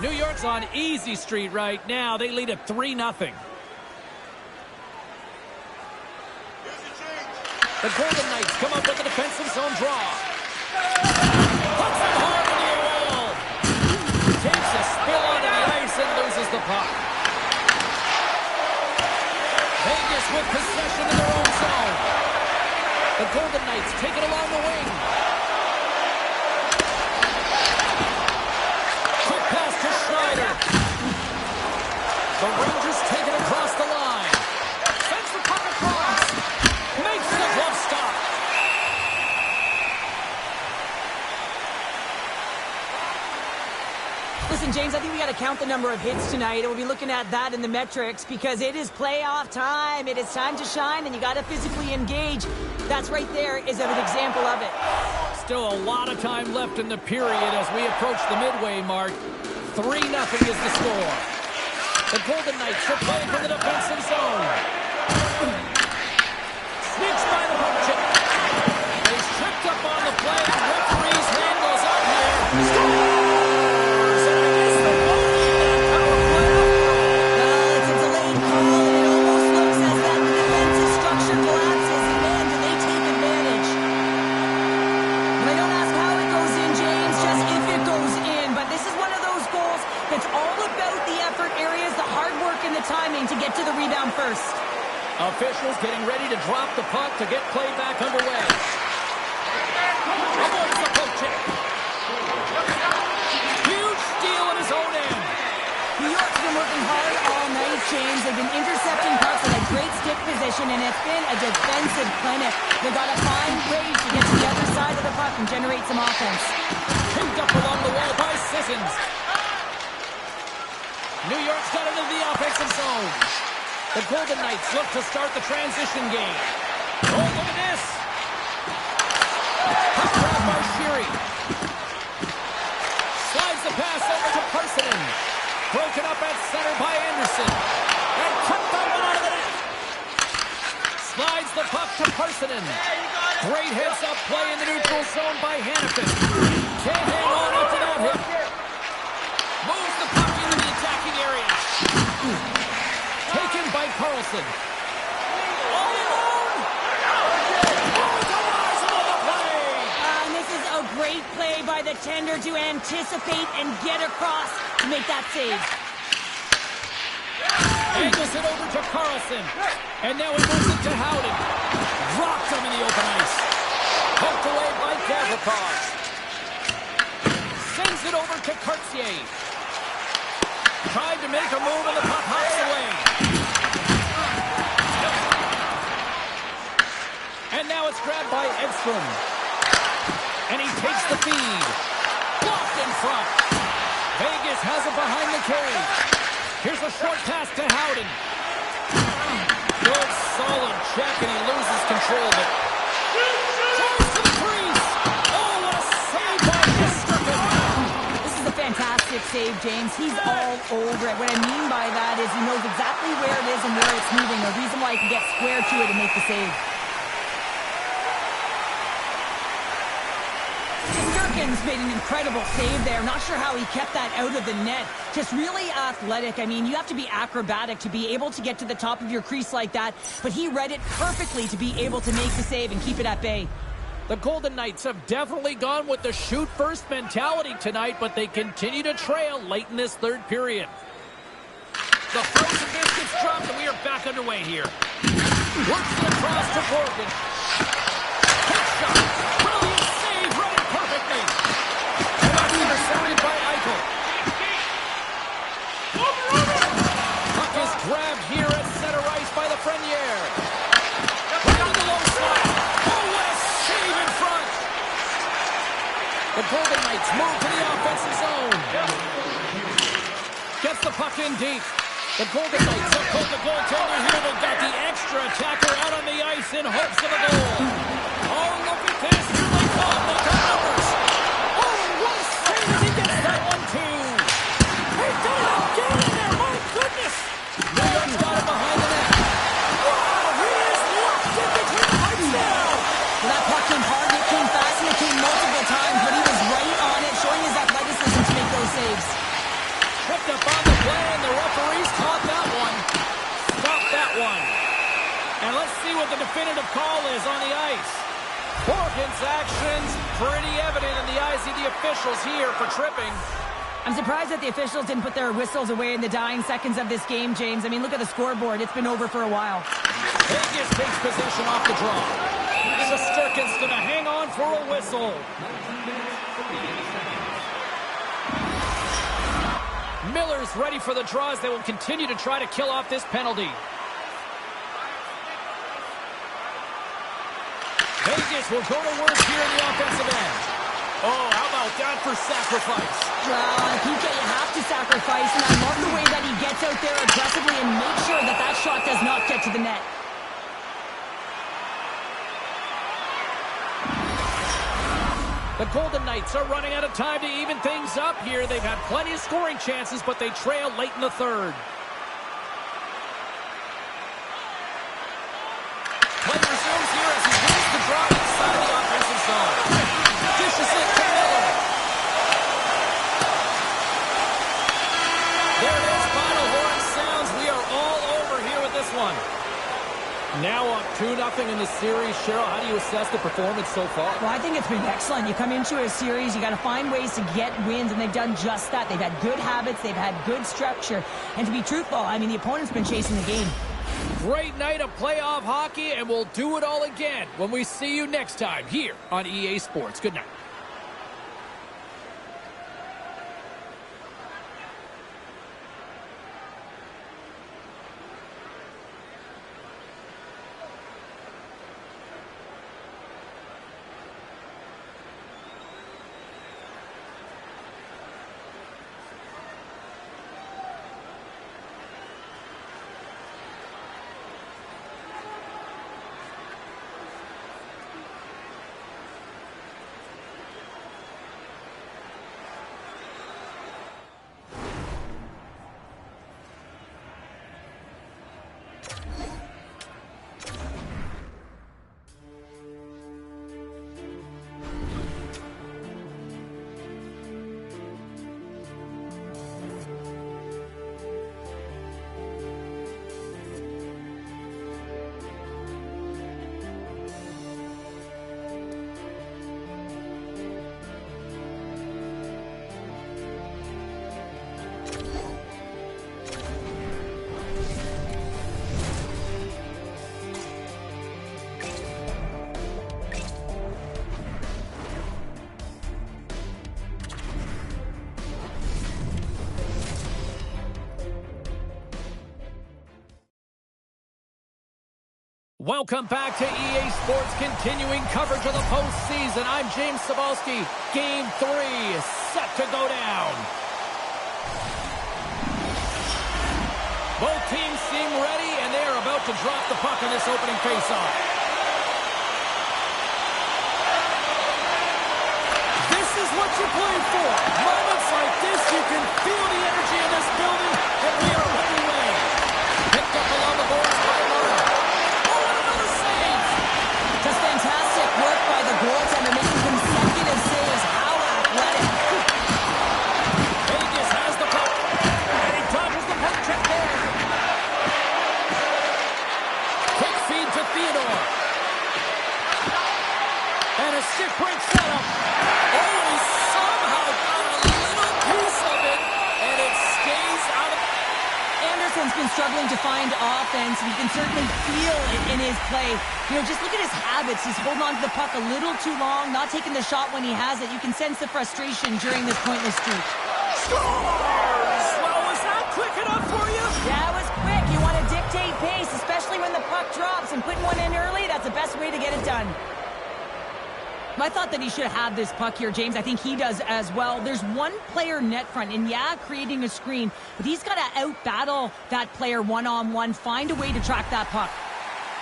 New York's on easy street right now. They lead at 3-0. The Golden Knights come up with a defensive zone draw. Puts it hard to the wall. Takes a spill onto the ice and loses the puck. Vegas with possession in their own zone. The Golden Knights take it along the wing. Quick pass to Schneider. The Rangers take it across the line. Sends the puck across. Makes the glove stop. Listen, James, I think we got to count the number of hits tonight, and we'll be looking at that in the metrics because it is playoff time. It is time to shine, and you got to physically engage. That's right there is an example of it. Still a lot of time left in the period as we approach the midway mark. 3-0 is the score. The Golden Knights are playing from the defensive zone. Sneaks by the puck check. He's tripped up on the play. Referee's hand goes out here. Officials getting ready to drop the puck to get play back underway. Avoids the poke check. Huge steal in his own end. New York's been working hard all night, James. They've been intercepting pucks in a great stick position, and it's been a defensive clinic. They've got to find ways to get to the other side of the puck and generate some offense. Picked up along the wall by Sissons. New York's got into the offensive zone. The Golden Knights look to start the transition game. Oh, look at this. Puck grab by Sheary. Slides the pass over to Parsonen. Broken up at center by Anderson. And kept that one out of the net. Slides the puck to Parsonen. Great heads-up play in the neutral zone by Hanifin. Can't hang on after that hit. Moves the puck into the attacking area. Taken by Carlson. All alone. Oh, Dawes on the play. And this is a great play by the tender to anticipate and get across to make that save. Angles it over to Carlson. And now he moves it to Howden. Dropped him in the open ice. Poked away by Gavrikov. Sends it over to Cartier. Tried to make a move and the puck hops away. And now it's grabbed by Edstrom. And he takes the feed. Blocked in front. Vegas has it behind the cage. Here's a short pass to Howden. Good solid check and he loses control of it. Throws to the crease. Oh, what a save by Shesterkin. This is a fantastic save, James. He's all over it. What I mean by that is he knows exactly where it is and where it's moving. The reason why he can get square to it and make the save. Shesterkin's made an incredible save there. Not sure how he kept that out of the net. Just really athletic. I mean, you have to be acrobatic to be able to get to the top of your crease like that, but he read it perfectly to be able to make the save and keep it at bay. The Golden Knights have definitely gone with the shoot-first mentality tonight, but they continue to trail late in this third period. The frozen biscuits dropped, and we are back underway here. Works it across to Morgan. Quick shot. Brilliant save, read it perfectly. And that's intercepted by Eichel. Puck is grabbed here at center ice by the Frenier. Right on the low slot. Oh, what a save in front. The Golden Knights move to the offensive zone. Gets the puck in deep. The Golden Knights have pulled the goaltender here. They've got the extra attacker out on the ice in hopes of a goal. Oh, look at this. Here they come. They got numbers. Oh, what a save as he gets that one, too. He's done it again in there. My goodness. New York's got him behind the net. Wow, he is locked in between the pipes now. Well, that puck came hard, it came fast, and it came multiple times, but he was right on it, showing his athleticism to make those saves. Tripped up on the play, and the referees caught that one. Stopped that one. And let's see what the definitive call is on the ice. Morgan's actions pretty evident in the eyes of the officials here for tripping. I'm surprised that the officials didn't put their whistles away in the dying seconds of this game, James. I mean, look at the scoreboard. It's been over for a while. Vegas takes possession off the draw. Shesterkin's going to hang on for a whistle. Miller's ready for the draws. They will continue to try to kill off this penalty. Vegas will go to work here in the offensive end. Oh, how about that for sacrifice? Well, on a PK, you have to sacrifice, and I love the way that he gets out there aggressively and makes sure that that shot does not get to the net. The Golden Knights are running out of time to even things up here. They've had plenty of scoring chances, but they trail late in the third. Play resumes here as he wins the draw inside the offensive zone. Dishes it to Miller. There it is. Final horn sounds. We are all over here with this one. Now up 2-0 in the series. Cheryl, how do you assess the performance so far? Well, I think it's been excellent. You come into a series, you got to find ways to get wins, and they've done just that. They've had good habits, they've had good structure, and to be truthful, I mean, the opponent's been chasing the game. Great night of playoff hockey, and we'll do it all again when we see you next time here on EA Sports. Good night. Welcome back to EA Sports, continuing coverage of the postseason. I'm James Cybulski. Game 3 is set to go down. Both teams seem ready, and they are about to drop the puck in this opening faceoff. This is what you played for. Moments like this, you can feel the energy in this building, and we are ready to win. Picked up along the boards by Martin. Just fantastic work by the goaltender, making consecutive saves. How athletic. Vegas has the puck, and he dodges the puck check there. Quick feed to Theodore. And a stick break setup. Oh, he somehow got a little piece of it, and it stays out of... Anderson's been struggling to find offense, and you can certainly feel it in his play. You know, just look at his habits. He's holding on to the puck a little too long, not taking the shot when he has it. You can sense the frustration during this pointless streak. Scores! Well, was that quick enough for you? Yeah, it was quick. You want to dictate pace, especially when the puck drops, and putting one in early, that's the best way to get it done. I thought that he should have had this puck here, James. I think he does as well. There's one player net front, and yeah, creating a screen, but he's got to out-battle that player one-on-one, find a way to track that puck.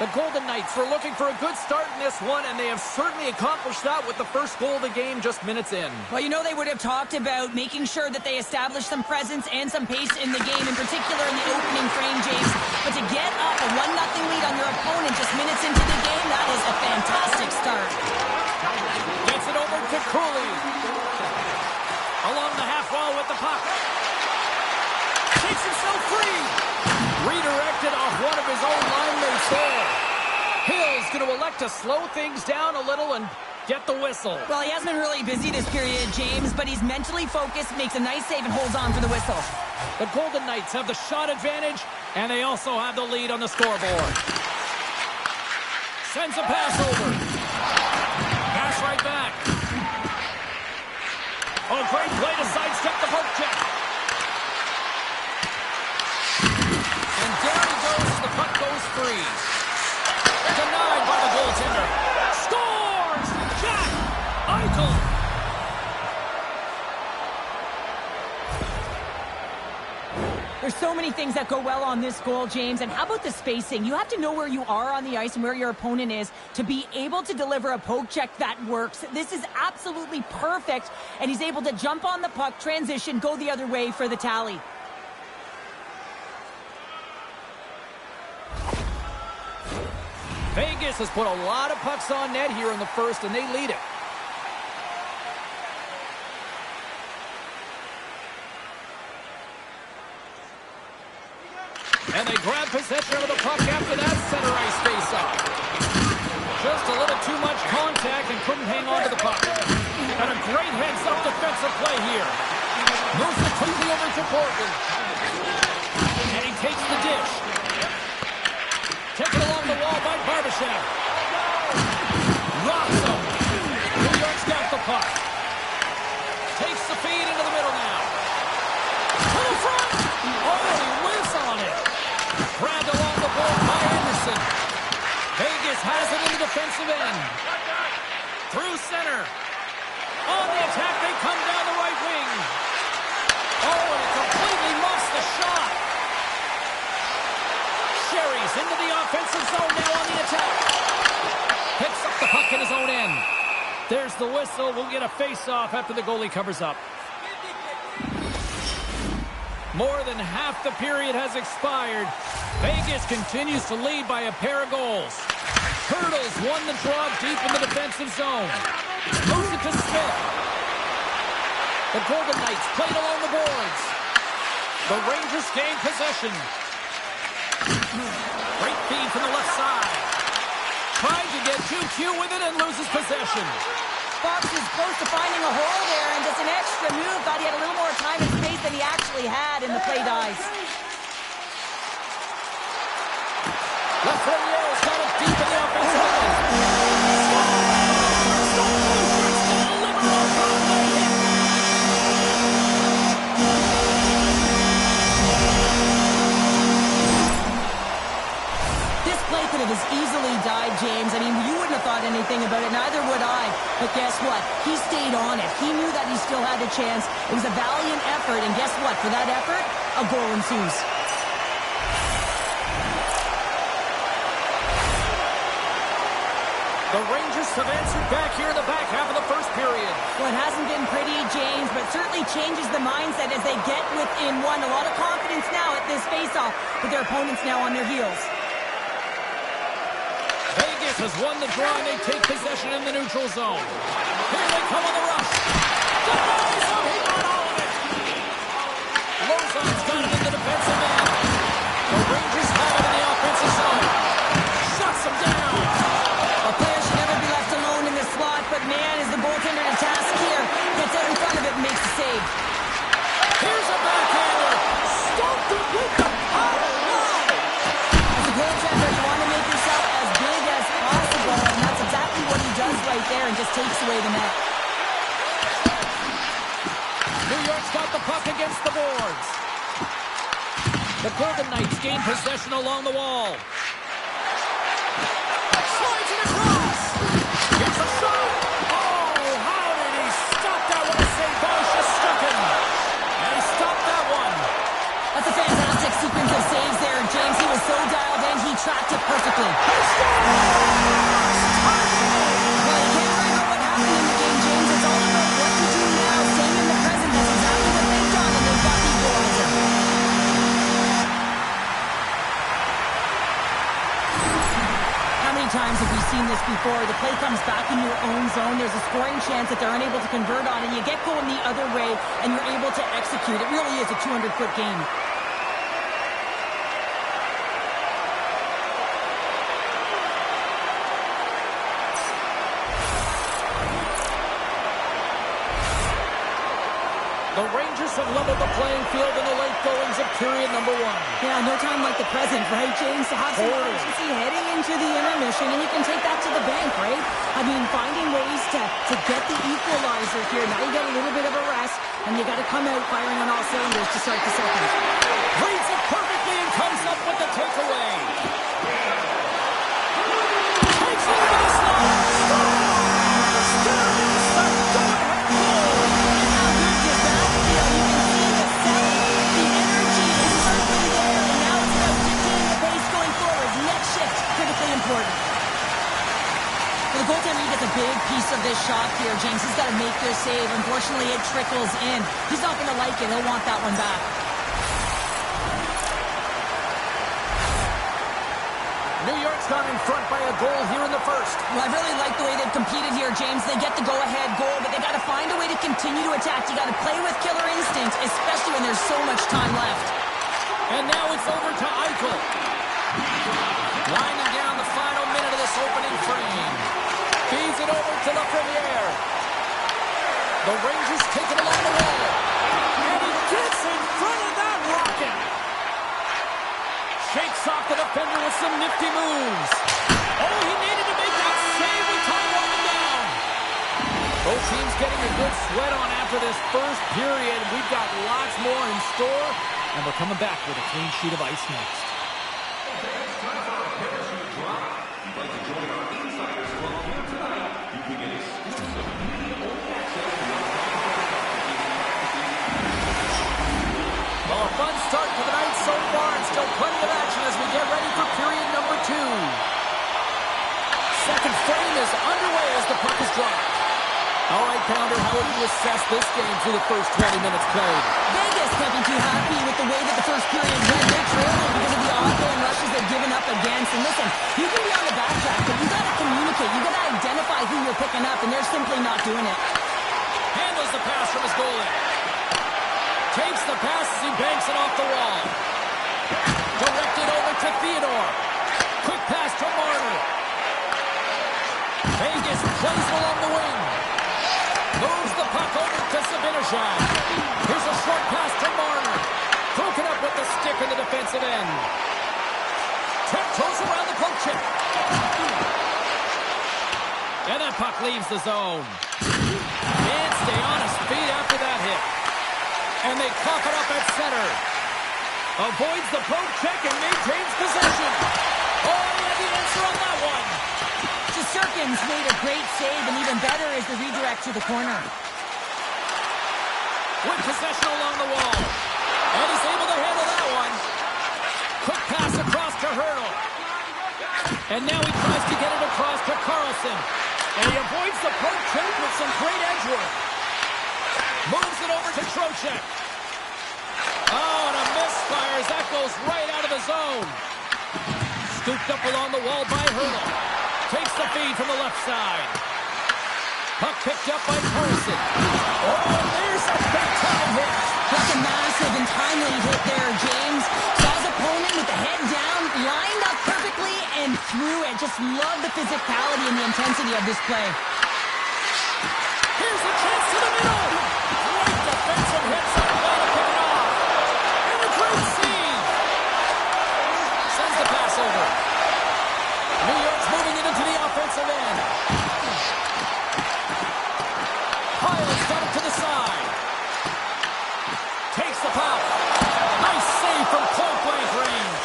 The Golden Knights were looking for a good start in this one, and they have certainly accomplished that with the first goal of the game just minutes in. Well, you know they would have talked about making sure that they establish some presence and some pace in the game, in particular in the opening frame, James. But to get up a 1-0 lead on your opponent just minutes into the game, that is a fantastic start. Gets it over to Cooley. Along the half wall with the puck. Takes himself free. Redirected off one of his own line mates there. Hill's going to elect to slow things down a little and get the whistle. Well, he hasn't been really busy this period, James, but he's mentally focused, makes a nice save, and holds on for the whistle. The Golden Knights have the shot advantage, and they also have the lead on the scoreboard. Sends a pass over. Pass right back. Oh, great play to sidestep the poke check. And down he goes as the puck goes free. Denied by the goaltender. Scores! Jack Eichel! There's so many things that go well on this goal, James. And how about the spacing? You have to know where you are on the ice and where your opponent is to be able to deliver a poke check that works. This is absolutely perfect. And he's able to jump on the puck, transition, go the other way for the tally. Vegas has put a lot of pucks on net here in the first, and they lead it. And they grab possession of the puck after that center ice face-off. Just a little too much contact and couldn't hang on to the puck. And a great heads-up defensive play here. Moves it quickly over to Portland. And he takes the dish. through center. On the attack, they come down the right wing. Oh, and it completely muffs the shot. Sherry's into the offensive zone now on the attack. Picks up the puck in his own end. There's the whistle. We'll get a face-off after the goalie covers up. More than half the period has expired. Vegas continues to lead by a pair of goals. Hurdles won the draw deep in the defensive zone. Moves it to Smith. The Golden Knights played along the boards. The Rangers gain possession. Great feed from the left side. Trying to get too cute with it and loses possession. Fox is close to finding a hole there, and just an extra move. Thought he had a little more time and space than he actually had, and the play dies. Lafreniere's got it deep in the offensive zone. This play could have as easily died, James. I mean, you wouldn't have thought anything about it, neither would I. But guess what? He stayed on it. He knew that he still had a chance. It was a valiant effort, and guess what? For that effort, a goal ensues. The Rangers have answered back here in the back half of the first period. Well, it hasn't been pretty, James, but certainly changes the mindset as they get within one. A lot of confidence now at this face-off, with their opponents now on their heels. Vegas has won the draw, and they take possession in the neutral zone. Here they come on the rush. The boys are he got all of it. Lozon's got it in the defensive end. The Rangers have it in the offensive zone. Shuts them down. A player should never be left alone in the slot, but man, is the goaltender to task here. Gets out in front of it and makes the save. Here's a backhander. Stopped it with the power. As a goaltender, you want to make yourself as big as possible, and that's exactly what he does right there and just takes away the net. New York's got the puck against the boards. The Golden Knights gain possession along the wall. Slides it across. Here's a shot. Oh, how did he stop that one? A save by Shestukin. And he stopped that one. That's a fantastic sequence of saves there, James. He was so dialed in, he tracked it perfectly. Well, you can't worry about what happened in the game, James. It's all about what you do now, staying in the present. That's exactly what they've done, and they've got the equalizer. How many times have we seen this before? The play comes back in your own zone. There's a scoring chance that they're unable to convert on, and you get going the other way, and you're able to execute. It really is a 200-foot game. The Rangers have leveled the playing field in the late goings of period number one. Yeah, no time like the present, right, James? To have some urgency heading into the intermission, and you can take that to the bank, right? I mean, finding ways to get the equalizer here. Now you got a little bit of a rest, and you got to come out firing on all cylinders to start the second. Reads it perfectly and comes up with the takeaway. Takes it into the slot. Important. For the goaltender, he gets a big piece of this shot here, James. He's got to make this save. Unfortunately, it trickles in. He's not going to like it. He'll want that one back. New York's gone in front by a goal here in the first. Well, I really like the way they've competed here, James. They get the go-ahead goal, but they got to find a way to continue to attack. You got to play with killer instinct, especially when there's so much time left. And now it's over to Eichel. Winding down the final minute of this opening frame. Feeds it over to Lafreniere. The Rangers take it along the wall. And he gets in front of that rocket. Shakes off the defender with some nifty moves. Oh, he needed to make that save with time running down. Both teams getting a good sweat on after this first period. We've got lots more in store. And we're coming back with a clean sheet of ice next. All right, Pounder, how would you assess this game through the first 20 minutes played? Vegas can't be too happy with the way that the first period went. They're trailing because of the ongoing rushes they've given up against. And listen, you can be on the backtrack, but you got to communicate. You got to identify who you're picking up, and they're simply not doing it. Handles the pass from his goalie. Takes the pass as he banks it off the wall. Directed over to Theodore. Quick pass to Marner. Vegas plays it along the wing. Moves the puck over to H.M.J.A. Here's a short pass to Marner. Broken up with the stick in the defensive end. Tiptoes around the poke check. And that puck leaves the zone. Can't stay on his feet after that hit. And they cough it up at center. Avoids the poke check and maintains possession. Oh, he had the answer on that one. Sirkins made a great save, and even better is the redirect to the corner. With possession along the wall. And he's able to handle that one. Quick pass across to Hurdle. And now he tries to get it across to Carlson. And he avoids the poke check with some great edge work. Moves it over to Trocheck. Oh, and a misfire as that goes right out of the zone. Scooped up along the wall by Hurdle. Takes the feed from the left side. Puck picked up by Carlson. Oh, and there's a big-time hit. That's a massive and timely hit there, James. Saw his opponent with the head down, lined up perfectly, and threw it. Just love the physicality and the intensity of this play. Here's a chance to the middle. Great defensive hits on the play to pick it off. And a great save. Sends the pass over. New York's moving it into the offensive end. Hiles got it to the side. Takes the puck. Nice save from point-blank range.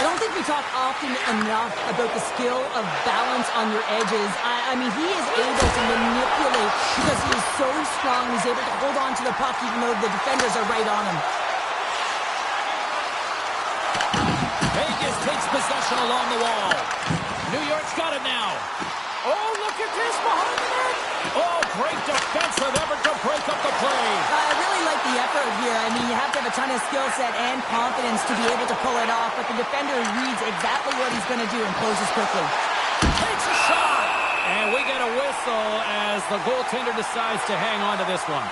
I don't think we talk often enough about the skill of balance on your edges. I mean, he is able to manipulate because he is so strong. He's able to hold on to the puck even though the defenders are right on him. Vegas takes possession along the wall. New York's got it now. Oh, look at this behind the net. Oh, great defensive effort to break up the play. I really like the effort here. I mean, you have to have a ton of skill set and confidence to be able to pull it off, but the defender reads exactly what he's going to do and closes quickly. Takes a shot. And we get a whistle as the goaltender decides to hang on to this one.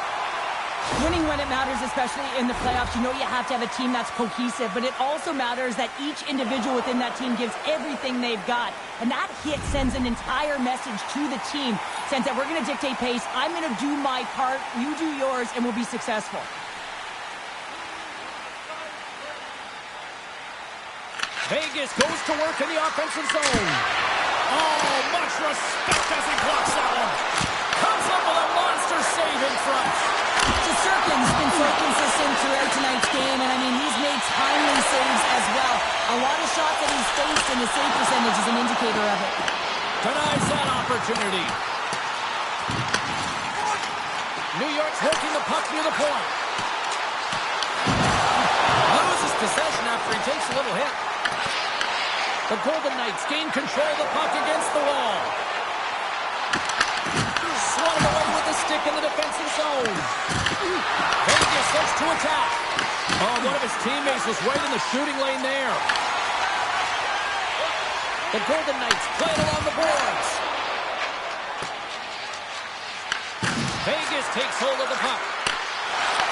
Winning when it matters, especially in the playoffs, you know you have to have a team that's cohesive, but it also matters that each individual within that team gives everything they've got. And that hit sends an entire message to the team, saying that we're going to dictate pace, I'm going to do my part, you do yours, and we'll be successful. Vegas goes to work in the offensive zone. Oh, much respect as he blocks that one. Comes up with a monster save in front. Sirkin's been so consistent throughout tonight's game, and I mean, he's made timely saves as well. A lot of shots that he's faced, and his save percentage is an indicator of it. Denies that opportunity. New York's working the puck near the point. Loses possession after he takes a little hit. The Golden Knights gain control of the puck against the wall. Swatted away with the stick in the defensive zone. Vegas looks to attack. Oh, one of his teammates was right in the shooting lane there. The Golden Knights play it along the boards. Vegas takes hold of the puck.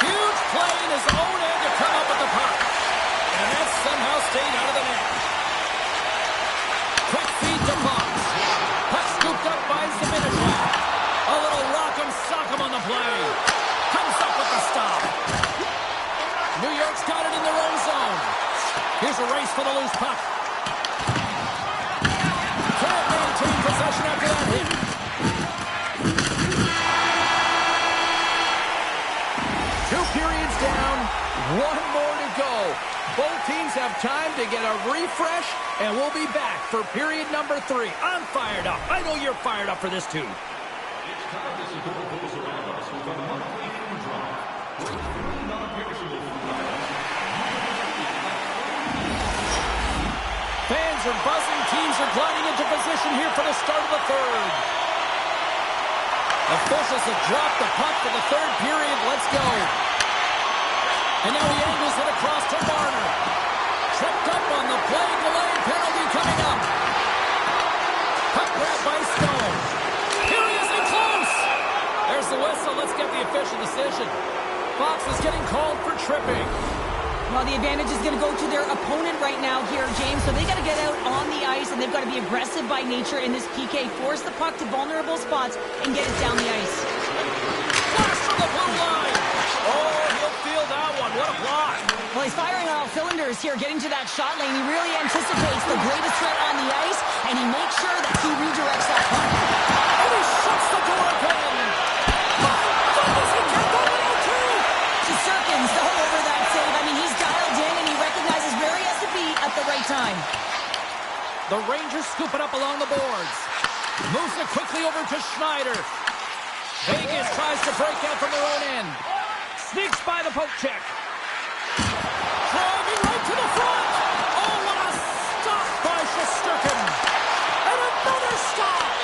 Huge play in his own end to come up with the puck. And that somehow stayed out of the net. Quick feed to Fox. Puck scooped up by H.M.J.A. A little rock 'em, sock 'em on the play. Comes up with the stop. New York's got it in their own zone. Here's a race for the loose puck. Can't maintain possession after that hit. Two periods down, one more to go. Both teams have time to get a refresh, and we'll be back for period number 3. I'm fired up. I know you're fired up for this too. It's time to support those around us with a monthly food drive. Bring free non-perishable food. Fans are buzzing. Teams are gliding into position here for the start of the third. Officials have dropped the puck for the third period. Let's go. And now he angles it across to Marner. Tripped up on the play. Delayed penalty coming up. Puck grab by Stone. Here he is in close. There's the whistle. Let's get the official decision. Fox is getting called for tripping. Well, the advantage is going to go to their opponent right now here, James. So they got to get out on the ice, and they've got to be aggressive by nature in this PK. Force the puck to vulnerable spots and get it down the ice. Flash from the blue line. Oh, he'll feel that one. What a block. Well, he's firing on all cylinders here, getting to that shot lane. He really anticipates the greatest threat on the ice, and he makes sure that he redirects that puck. And he shuts the door again. Sirkins all over that save. I mean, he's dialed in, and he recognizes where he has to be at the right time. The Rangers scoop it up along the boards. Moves it quickly over to Schneider. Vegas tries to break out from their own end. Sneaks by the poke check. Driving right to the front. Oh, what a stop by Shesterkin. And another stop.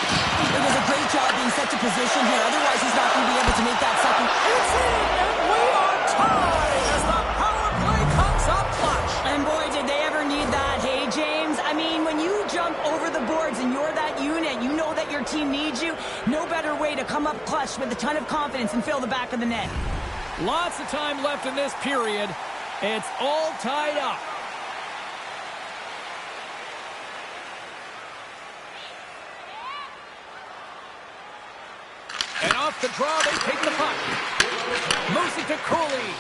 It was a great job being set to position here. Otherwise, he's not going to be able to make that second. It's in, and we are tied as the power play comes up clutch. And boy, did they ever need that. Hey, James, I mean, when you jump over the boards and you're that unit, you know that your team needs you. No better way to come up clutch with a ton of confidence and fill the back of the net. Lots of time left in this period. It's all tied up. And off the draw, they take the puck. Moves it to Cooley.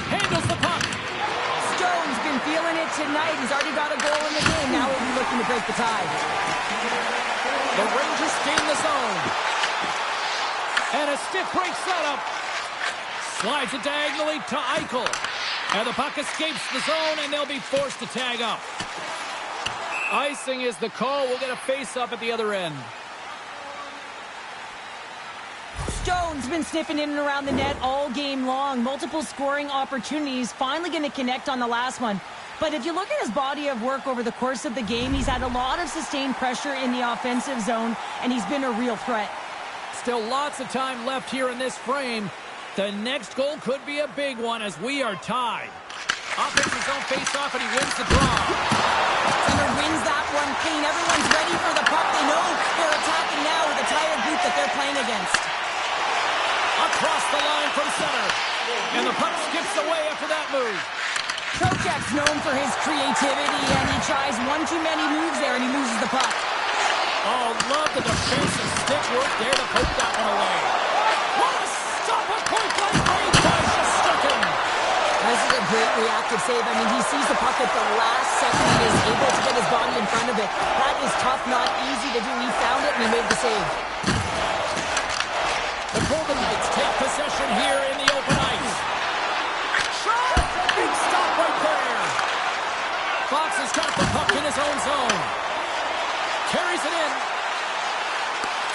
Handles the puck. Stone's been feeling it tonight. He's already got a goal in the game. Now he'll be looking to break the tie. The Rangers gain the zone. And a stiff break setup. Slides it diagonally to Eichel. And the puck escapes the zone, and they'll be forced to tag up. Icing is the call. We'll get a face-up at the other end. Stone's been sniffing in and around the net all game long. Multiple scoring opportunities. Finally going to connect on the last one. But if you look at his body of work over the course of the game, he's had a lot of sustained pressure in the offensive zone, and he's been a real threat. Still lots of time left here in this frame. The next goal could be a big one as we are tied. Offensive zone face-off, and he wins the draw. Center wins that one clean. Everyone's ready for the puck. They know they're attacking now with a tired group that they're playing against. Across the line from center. And the puck skips away after that move. Trocheck's known for his creativity, and he tries one too many moves there, and he loses the puck. Oh, love the defensive stick work there to poke that one away. What a stop at point-blank range by Shesterkin. This is a great reactive save. I mean, he sees the puck at the last second and is able to get his body in front of it. That is tough, not easy to do. He found it, and he made the save. The Golden Knights take possession here in the open ice. Shot! Big stop right there. Fox has got the puck in his own zone. Carries it in.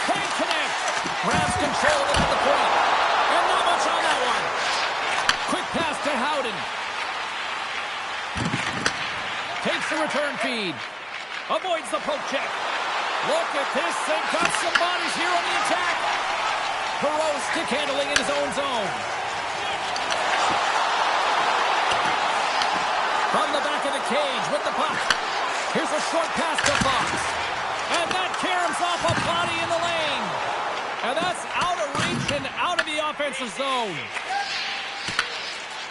Can't connect. Grabs control of it at the point. And not much on that one. Quick pass to Howden. Takes the return feed. Avoids the poke check. Look at this. They've got some bodies here on the attack. Perot stick handling in his own zone. From the back of the cage with the puck. Here's a short pass to Fox. And that caroms off a body in the lane. And that's out of reach and out of the offensive zone.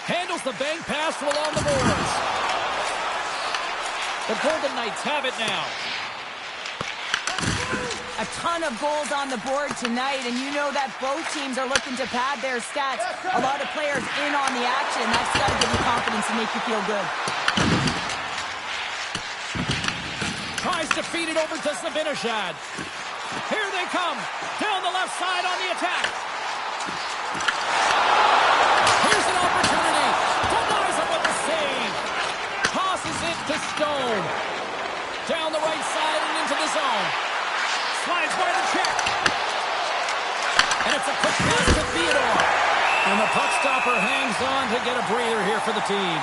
Handles the bank pass from along the boards. The Golden Knights have it now. A ton of goals on the board tonight, and you know that both teams are looking to pad their stats. A lot of players in on the action. That's got to give you confidence and make you feel good. Tries to feed it over to Zibanejad. Here they come. Down the left side on the attack. Here's an opportunity. Denies him with the save. Tosses it to Stone. Down the right side and into the zone. Slides by the check. And it's a quick pass to Theodore. And the puck stopper hangs on to get a breather here for the team.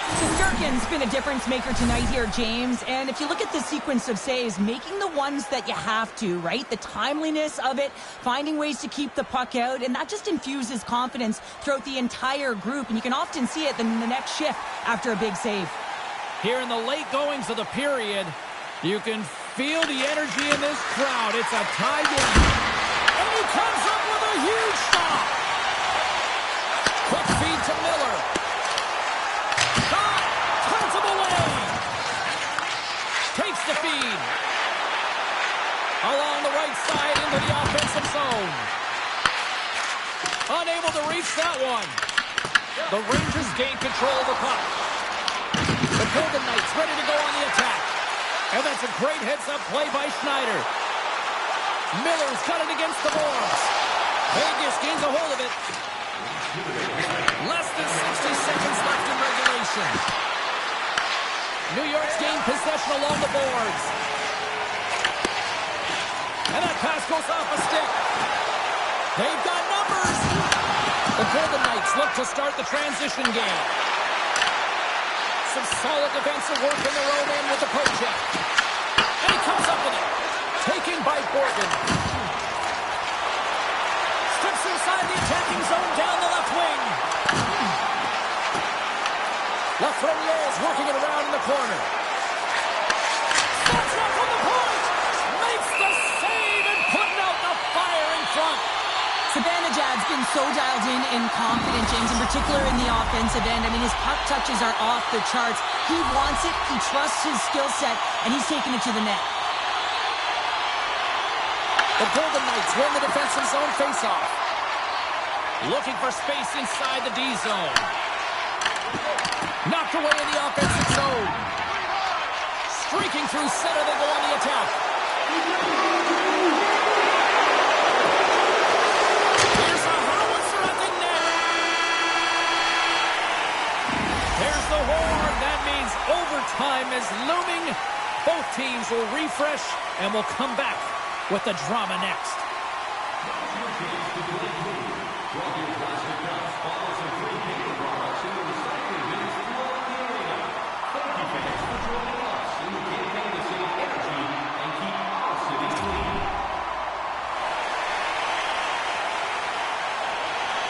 Shesterkin's been a difference maker tonight here, James. And if you look at the sequence of saves, making the ones that you have to, right? The timeliness of it, finding ways to keep the puck out, and that just infuses confidence throughout the entire group. And you can often see it in the next shift after a big save. Here in the late goings of the period, you can feel the energy in this crowd. It's a tie game. And he comes up with a huge stop. Quick feed to Miller. Shot. Turns him away. Takes the feed. Along the right side into the offensive zone. Unable to reach that one. The Rangers gain control of the puck. The Golden Knights ready to go on the attack. And that's a great heads-up play by Schneider. Miller's got it against the boards. Vegas gains a hold of it. Less than 60 seconds left in regulation. New York's gained possession along the boards. And that pass goes off a stick. They've got numbers. The Golden Knights look to start the transition game. Some solid defensive work in their own end with the poke check. And he comes up with it. Taken by Borgen. Steps inside the attacking zone down the left wing. Lafreniere is working it around in the corner. Steps up from the point. Makes the save and putting out the fire in front. Zibanejad's been so dialed in confident, James, in particular in the offensive end. I mean, his puck touches are off the charts. He wants it, he trusts his skill set, and he's taking it to the net. The Golden Knights win the defensive zone faceoff. Looking for space inside the D zone. Knocked away in the offensive zone. Streaking through center, they go on the attack. Here's a howitzer at the net. There's the horn. That means overtime is looming. Both teams will refresh and will come back with the drama next.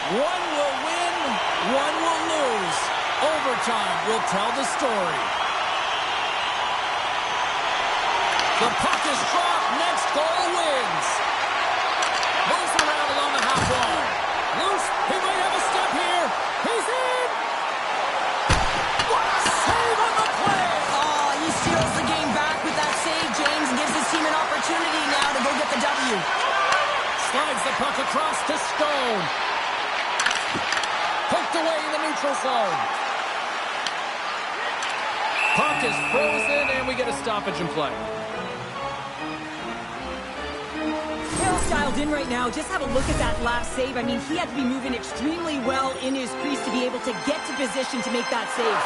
One will win, one will lose. Overtime will tell the story. The puck is dropped. Next goal wins. Moves around along the half wall. Loose. He might have a step here. He's in. What a save on the play. Oh, he steals the game back with that save, James, and gives his team an opportunity now to go get the W. Slides the puck across to Stone. Poked away in the neutral zone. Puck is frozen, and we get a stoppage in play. Hale's dialed in right now. Just have a look at that last save. I mean, he had to be moving extremely well in his crease to be able to get to position to make that save.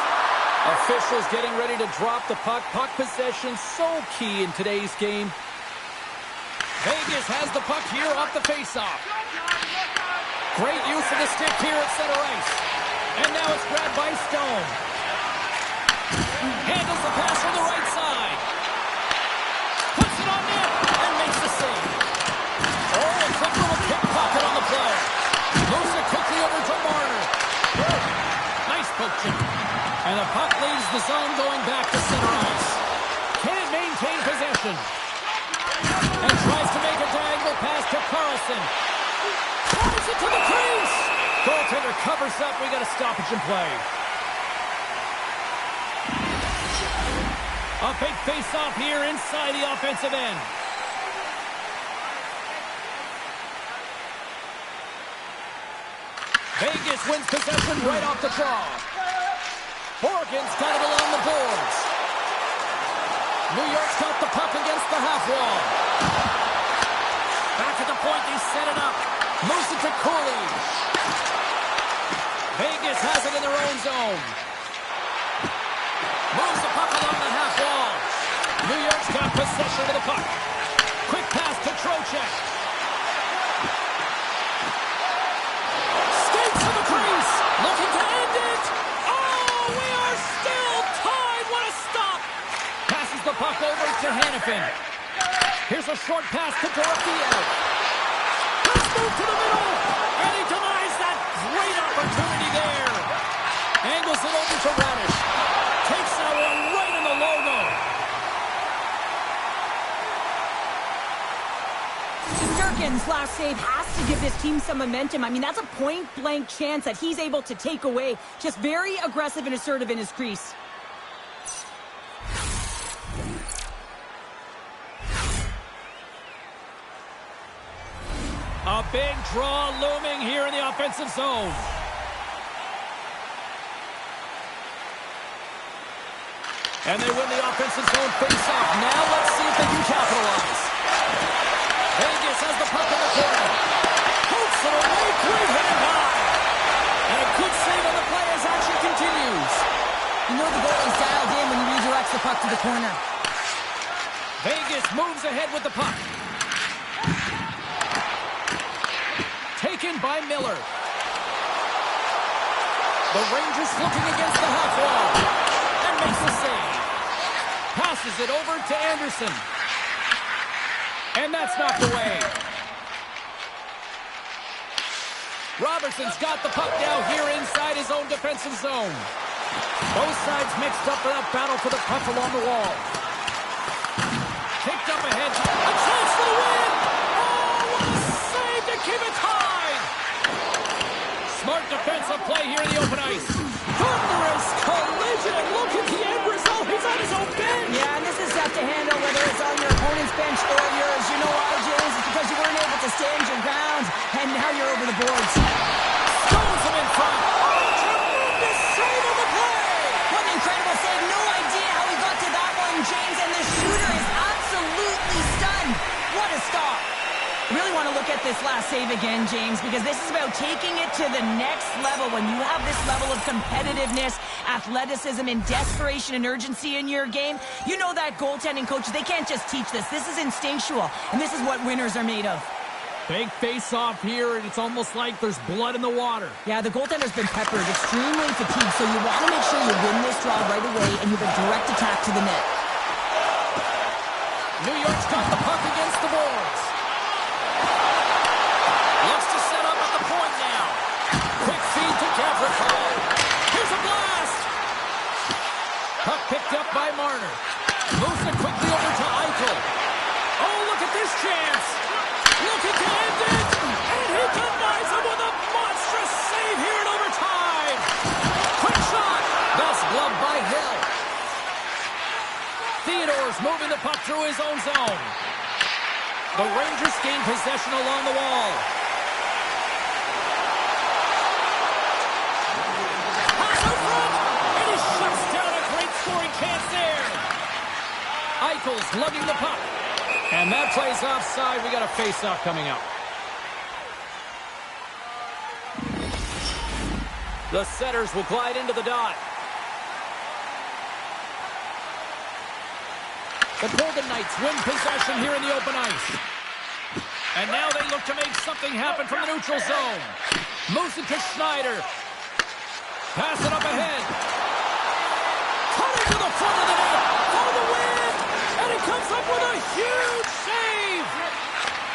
Officials getting ready to drop the puck. Puck possession so key in today's game. Vegas has the puck here off the faceoff. Great use of the stick here at center ice. And now it's grabbed by Stone. Handles the pass from the right side. Puts it on net and makes the save. Oh, a quick little pickpocket on the play. Moves it quickly over to Marner. Nice poke check. And the puck leaves the zone going back to center ice. Can't maintain possession. And tries to make a diagonal pass to Carlson. Drives it to the crease. Goaltender covers up. We got a stoppage in play. A big face-off here inside the offensive end. Vegas wins possession right off the draw. Morgan's got it along the boards. New York's got the puck against the half wall. Back at the point, they set it up. Moves it to Cooley. Vegas has it in their own zone. Moves the puck along the half wall. New York's got possession of the puck. Quick pass to Trocheck. Skates to the crease. Looking to end it. Oh, we are still over to Hannafin. Here's a short pass to Dorothea. Let's move to the middle. And he denies that great opportunity there. Angles it over to Radish. Takes that one right in the logo. Shesterkin's last save has to give this team some momentum. I mean, that's a point-blank chance that he's able to take away. Just very aggressive and assertive in his crease. A big draw looming here in the offensive zone. And they win the offensive zone face-off. Now let's see if they can capitalize. Vegas has the puck in the corner. Pokes it away, great hit high. And a good save on the play as action continues. You know the goalie's dialed in when he redirects the puck to the corner. Vegas moves ahead with the puck. Taken by Miller. The Rangers looking against the half wall. And makes the save. Passes it over to Anderson. And that's knocked away. Robertson's got the puck now here inside his own defensive zone. Both sides mixed up for that battle for the puck along the wall. Kicked up ahead. A chance for the win! Oh, what a save to keep it tied! Smart defensive play here in the open ice. Thunderous collision. Look at the end result. He's on his own bench. Yeah, and this is tough to handle whether it's on your opponent's bench or yours. You know why, James? It's because you weren't able to stand your ground, and now you're over the boards. Stones him in front. Oh, tremendous save on the play. What an incredible save. No idea how he got to that one, James, and the shooter is absolutely stunned. What a stop. I really want to look at this last save again, James, because this is about taking it to the next level. When you have this level of competitiveness, athleticism, and desperation and urgency in your game, you know that goaltending coaches, they can't just teach this. This is instinctual, and this is what winners are made of. Big face-off here, and it's almost like there's blood in the water. Yeah, the goaltender's been peppered, extremely fatigued, so you want to make sure you win this draw right away, and you have a direct attack to the net. New York's got the puck against the boards. Looks to set up at the point now. Quick feed to Gavrikov. Here's a blast. Puck picked up by Marner. Moves it quickly over to Eichel. Oh, look at this chance. Looking to end it. And he denies him with a monstrous save here in overtime. Quick shot. That's gloved by Hill. Theodore's moving the puck through his own zone. The Rangers gain possession along the wall. Pass out front, and he shuts down a great scoring chance there. Eichel's lugging the puck. And that plays offside. We got a face-off coming up. The setters will glide into the dot. The Golden Knights win possession here in the open ice. And now they look to make something happen from the neutral zone. Moves it to Schneider. Pass it up ahead. Cutting to the front of the net for the win. And he comes up with a huge save.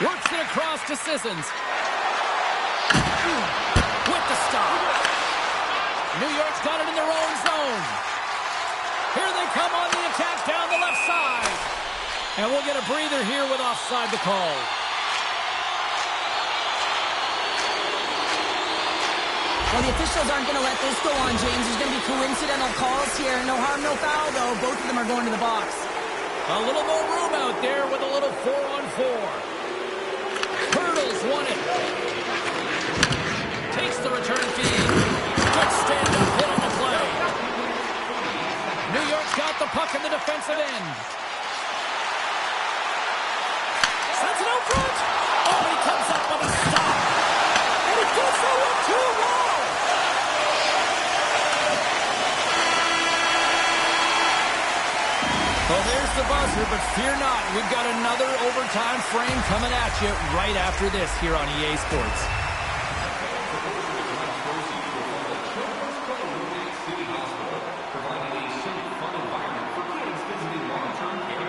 Works it across to Sissons. With the stop. New York's got it in their own zone. Here they come on the attack down the left side. And we'll get a breather here with offside the call. Well, the officials aren't going to let this go on, James. There's going to be coincidental calls here. No harm, no foul, though. Both of them are going to the box. A little more room out there with a little 4-on-4. Hurdles won it. Takes the return feed. Good stand-up hit on the play. New York's got the puck in the defensive end. Sends it out front. Oh, he comes up with a stop. And he gets it with 2 more. Well, there's the buzzer, but fear not. We've got another overtime frame coming at you right after this here on EA Sports. Providing a safe, fun environment for kids visiting long-term care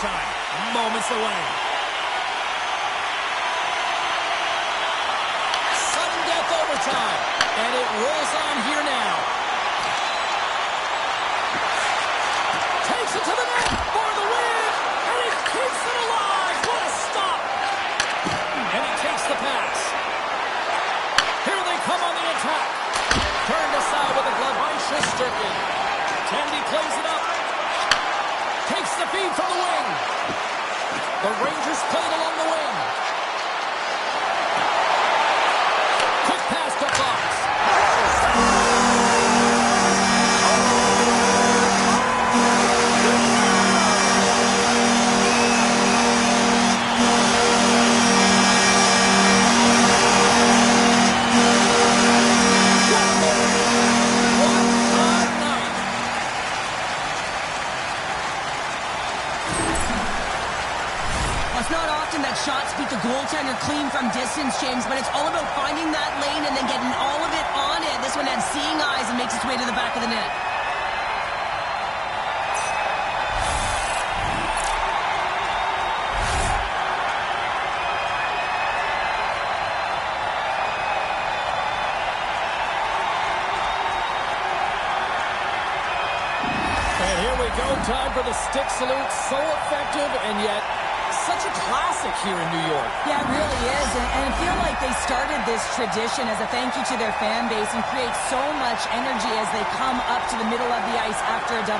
overtime. Moments away. Sudden death overtime. And it rolls on here now. Takes it to the net for the win. And he keeps it alive. What a stop. And he takes the pass. Here they come on the attack. Turned aside with a glove by Shesterkin. Tandy plays it up. Takes the feed from the wing. The Rangers play it along the wing. Quick pass to Fox. It's not often that shots beat the goaltender clean from distance, James, but it's all about finding that lane and then getting all of it on it. This one had seeing eyes and makes its way to the back of the net. And here we go. Time for the stick salute. So effective and yet such a classic here in New York. Yeah, it really is. And I feel like they started this tradition as a thank you to their fan base and create so much energy as they come up to the middle of the ice after a W.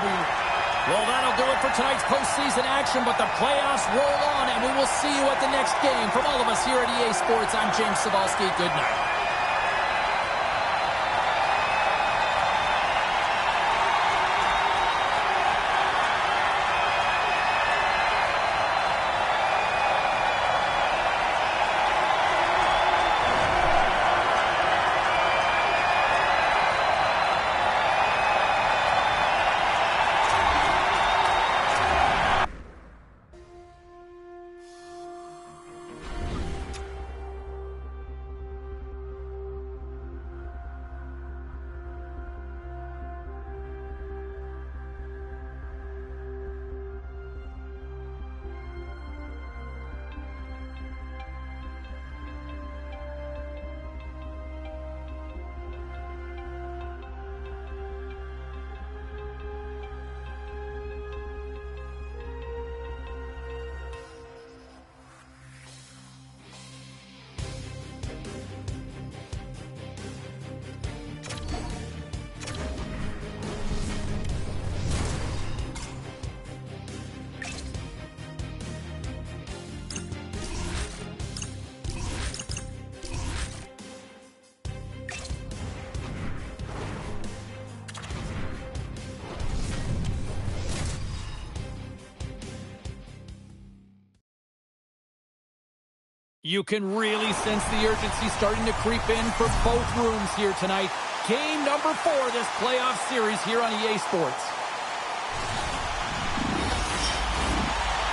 Well, that'll do it for tonight's postseason action, but the playoffs roll on, and we will see you at the next game. From all of us here at EA Sports, I'm James Cybulski. Good night. You can really sense the urgency starting to creep in for both rooms here tonight. Game number 4 this playoff series here on EA Sports.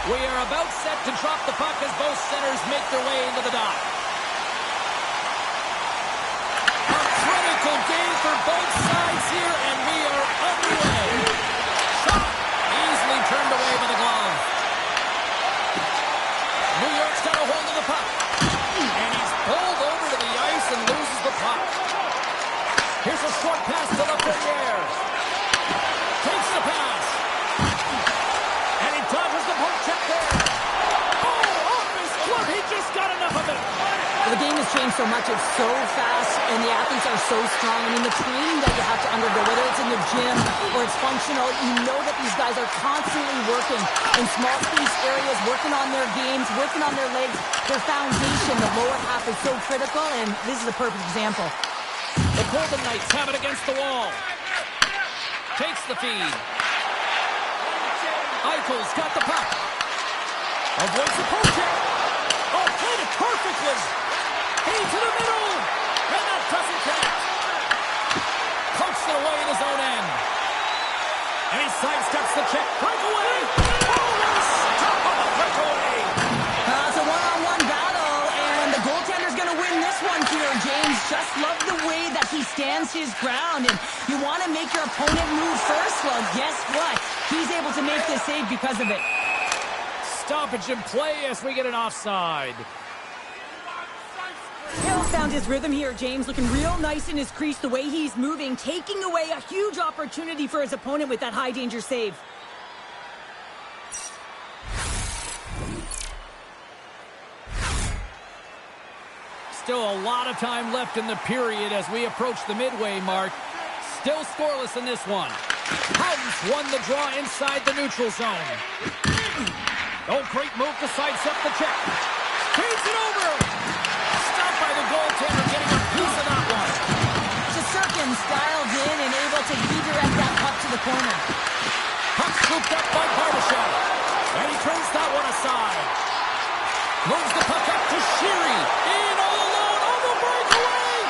We are about set to drop the puck as both centers make their way into the dot. A critical game for both sides here, and we are underway. Shot easily turned away by the glove. New York's got a hold of the puck. And he's pulled over to the ice and loses the puck. Here's a short pass to the Ferrier. Takes the pass. And he dodges the poke check there. Oh, off his glove. He just got enough of it. The game has changed so much. It's so fast, and the athletes are so strong. I mean, the training that you have to undergo, whether it's in the gym or it's functional, you know that these guys are constantly working in small space areas, working on their games, working on their legs. Their foundation, the lower half, is so critical, and this is a perfect example. The Golden Knights have it against the wall. Takes the feed. Eichel's got the puck. Avoids the poke check. Oh, played it perfectly. Feed to the middle. And that doesn't connect. Pokes it away in his own end. And he sidesteps the check. Breakaway. Oh, what a stop on the breakaway. It's a one-on-one battle, and the goaltender's going to win this one here, James. Just love the way that he stands his ground, and you want to make your opponent move first. Well, guess what? He's able to make this save because of it. stoppage in play as we get an offside. Hill's found his rhythm here, James, looking real nice in his crease, the way he's moving, taking away a huge opportunity for his opponent with that high-danger save. Still a lot of time left in the period as we approach the midway mark. Still scoreless in this one. Houghton's won the draw inside the neutral zone. Oh, great move to sidestep the check. Feeds it over. Stopped by the goaltender, getting a piece of that one. Shesterkin's dialed in and able to redirect that puck to the corner. Puck scooped up by Barbashev. And he turns that one aside. Moves the puck up to Sheary. In all alone on the breakaway.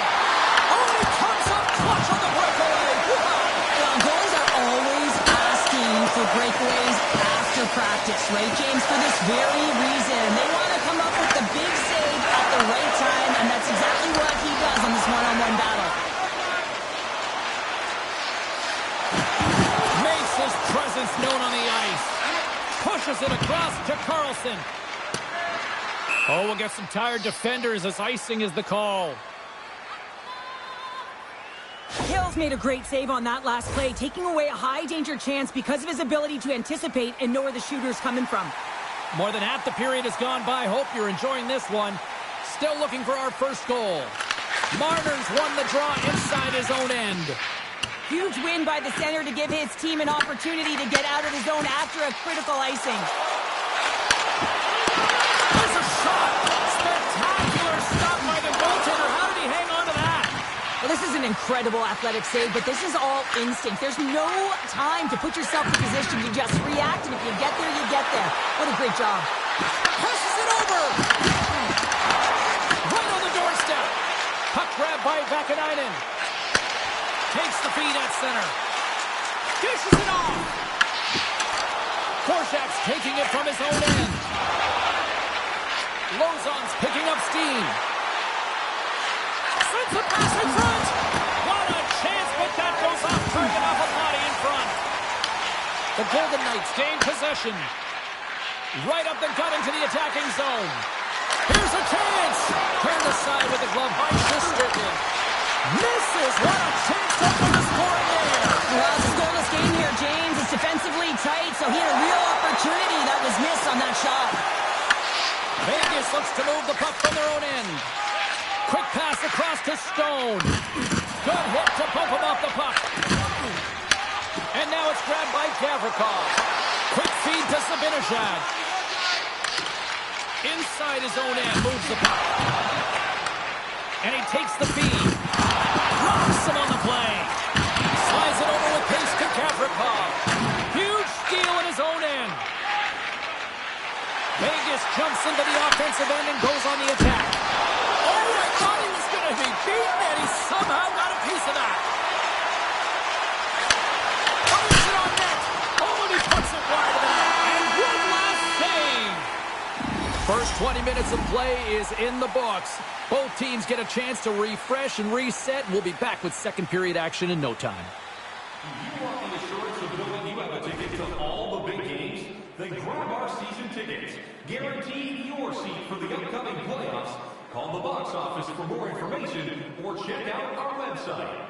Oh, he comes up clutch on the breakaway. Wow. Well, goalies are always asking for breakaways after practice, right, James? For this very reason. They want to come up with the big save at the right time, and that's exactly what he does on this one-on-one battle. Makes his presence known on the ice. Pushes it across to Carlson. Oh, we'll get some tired defenders as icing is the call. Hill's made a great save on that last play, taking away a high-danger chance because of his ability to anticipate and know where the shooter's coming from. More than half the period has gone by. Hope you're enjoying this one. Still looking for our first goal. Marner's won the draw inside his own end. Huge win by the center to give his team an opportunity to get out of the zone after a critical icing. There's a shot! Spectacular stop by the goaltender. How did he hang on to that? Well, this is an incredible athletic save, but this is all instinct. There's no time to put yourself in position to just react, and if you get there, you get there. What a great job. Presses it over! Right on the doorstep. Puck grab by Vakanainen. Takes the feed at center. Dishes it off. Korshak's taking it from his own end. Lozon's picking up steam. Sends a pass in front. What a chance, but that goes off target off a body in front. The Golden Knights gain possession. Right up the gut into the attacking zone. Here's a chance. Turned aside with the glove by Shesterkin. Misses. What a chance to open the scoring there. Well, it's a goalless game here, James. It's defensively tight, so he had a real opportunity that was missed on that shot. Vegas looks to move the puck from their own end. Quick pass across to Stone. Good hit to bump him off the puck. And now it's grabbed by Gavrikov. Quick feed to Zibanejad. Inside his own end, moves the puck. And he takes the feed. Rocks him on the play. Slides it over with pace to Gavrikov. Huge steal in his own end. Vegas jumps into the offensive end and goes on the attack. Oh, I thought he was going to be beaten, and he somehow got a piece of that. Puts it on net. Oh, and he puts it wide of the net. And one last save. First 20 minutes of play is in the books. Both teams get a chance to refresh and reset. We'll be back with second period action in no time. You want the assurance of knowing you have a ticket to all the big games? Then grab our season tickets. Guarantee your seat for the upcoming playoffs. Call the box office for more information or check out our website.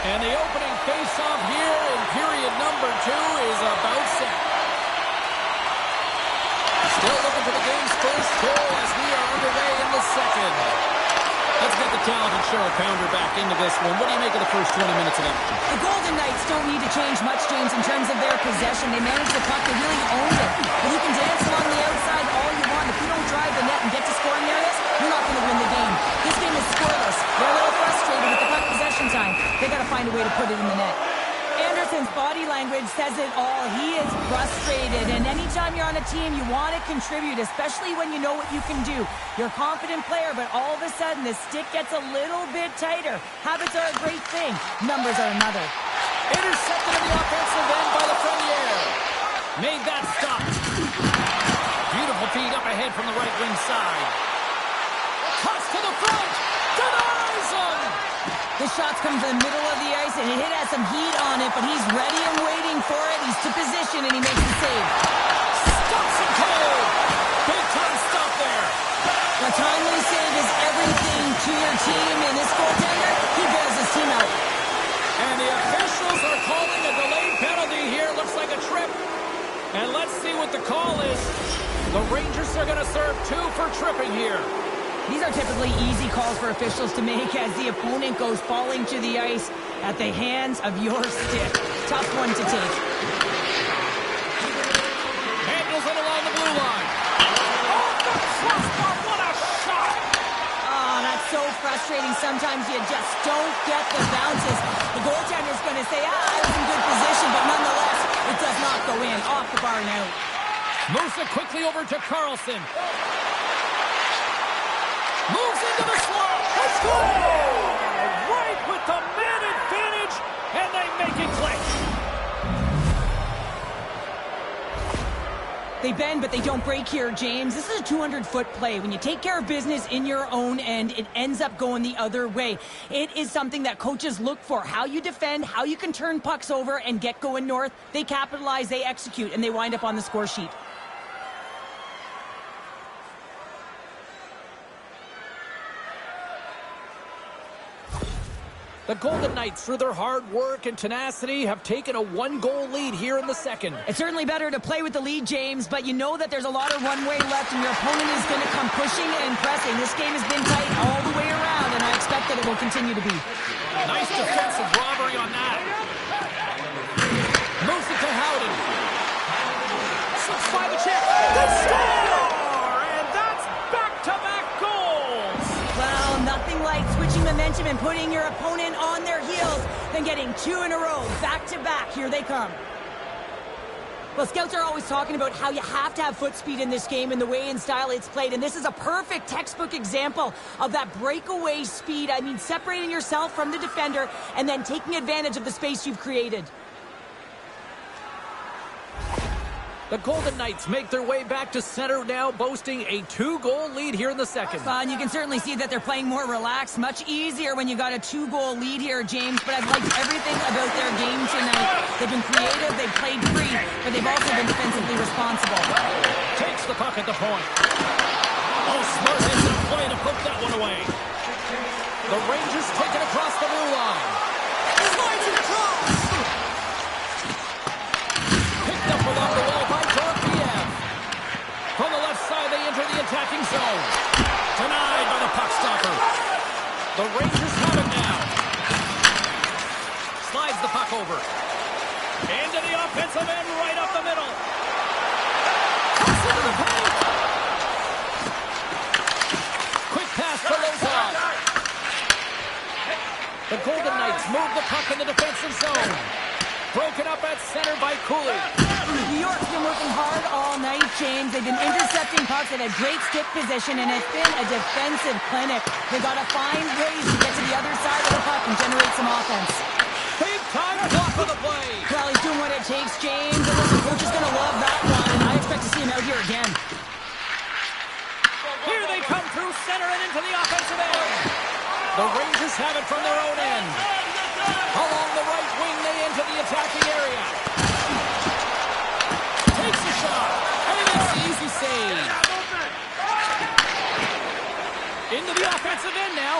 And the opening face-off here in period number 2 is about set. Still looking for the game's first goal as we are underway in the second. Let's get the talented Cheryl Pounder back into this one. What do you make of the first 20 minutes of action? The Golden Knights don't need to change much, James, in terms of their possession. They manage the puck. They really owned it. But you can dance along the outside all you want. If you don't drive the net and get to scoring areas, you're not going to win the game. This game is scoreless. They're a little frustrated with the puck possession time. They got to find a way to put it in the net. Anderson's body language says it all. He is frustrated, and anytime you're on a team, you want to contribute, especially when you know what you can do. You're a confident player, but all of a sudden, the stick gets a little bit tighter. Habits are a great thing. Numbers are another. Intercepted in the offensive end by Lafreniere. Made that stop. Beautiful feed up ahead from the right wing side. Toss to the front. Denies him. The this shot's coming from the middle of the ice, and it has some heat on it, but he's ready and waiting for it. He's to position, and he makes the save. Stops it cold. Big time stop there. A timely save is everything to your team, and this goaltender, he bails his team out. And the officials are calling a delayed penalty here. Looks like a trip. And let's see what the call is. The Rangers are going to serve 2 for tripping here. These are typically easy calls for officials to make as the opponent goes falling to the ice at the hands of your stick. Tough one to take. Handles it along the blue line. Oh, the crossbar, what a shot! Oh, that's so frustrating. Sometimes you just don't get the bounces. The goaltender's going to say, I was in good position, but nonetheless, it does not go in. Off the bar and out. Moves it quickly over to Carlson. Moves into the slot. Let's go! Right with the man advantage, and they make it click. They bend, but they don't break here, James. This is a 200-foot play. When you take care of business in your own end, it ends up going the other way. It is something that coaches look for. How you defend, how you can turn pucks over and get going north. They capitalize, they execute, and they wind up on the score sheet. The Golden Knights, through their hard work and tenacity, have taken a 1-goal lead here in the second. It's certainly better to play with the lead, James, but you know that there's a lot of runway left, and your opponent is going to come pushing and pressing. This game has been tight all the way around, and I expect that it will continue to be. Nice defensive robbery on that. Moves it to Howden. Slips by the chip. The score! And that's back-to-back goals! Well, nothing like switching momentum and putting your opponent on their heels than getting 2 in a row, back-to-back. Here they come. Well, scouts are always talking about how you have to have foot speed in this game and the way and style it's played, and this is a perfect textbook example of that breakaway speed. I mean, separating yourself from the defender and then taking advantage of the space you've created. The Golden Knights make their way back to center now, boasting a 2-goal lead here in the second. And you can certainly see that they're playing more relaxed, much easier when you got a 2-goal lead here, James, but I've liked everything about their game tonight. They've been creative, they've played free, but they've also been defensively responsible. Takes the puck at the point. Oh, smart hits in play to poke that one away. The Rangers take it across the blue line. Slides it across! Picked up along the wall by Dorfiev. From the left side, they enter the attacking zone. Denied by the puck stopper. The Rangers have it now. Slides the puck over. Into the offensive end, right up the middle. Cuts into the paint. Quick pass to Lozon. The Golden Knights move the puck in the defensive zone. Broken up at center by Cooley. New York's been working hard all night, James. They've been intercepting pucks at a great stick position, and it's been a defensive clinic. They've got to find ways to get to the other side of the puck and generate some offense. Big time block of the play. Well, he's doing what it takes, James. And listen, coach is going to love that one, and I expect to see him out here again. Here they come through center and into the offensive end. The Rangers have it from their own end. Along the right wing, they enter the attacking area. Takes a shot, and it is the easy save. Into the offensive end now.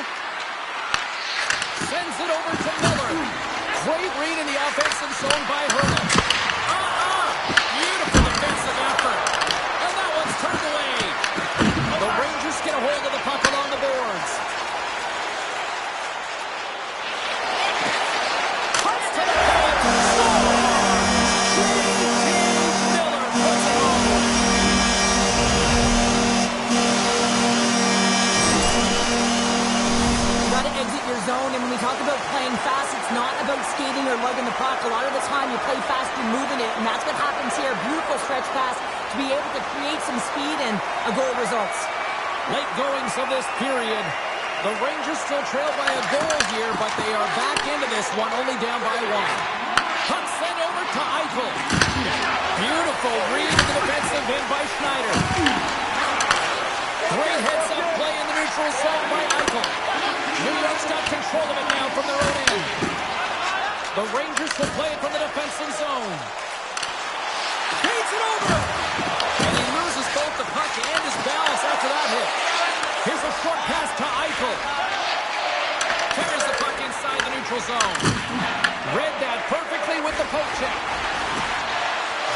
Sends it over to Miller. Great read in the offensive zone by Herman. Beautiful defensive effort. And that one's turned away. The Rangers get a hold of the puck along the boards. Cuts to the net. Score! Miller puts it home. You got to exit your zone, and when we talk about playing fast, it's not about skating or lugging the puck. A lot of the time, you play fast, you're moving it, and that's what happens here. Beautiful stretch pass to be able to create some speed, and a goal results. Late goings of this period. The Rangers still trail by a goal here, but they are back into this one, only down by 1. Puck sent over to Eichel. Beautiful read in the defensive end by Schneider. Great heads-up play in the neutral zone by Eichel. New York York's got control of it now from their own end. The Rangers will play it from the defensive zone. Feeds it over. And he loses both the puck and his balance after that hit. Here's a short pass to Eichel. Carries the puck inside the neutral zone. Read that perfectly with the poke check.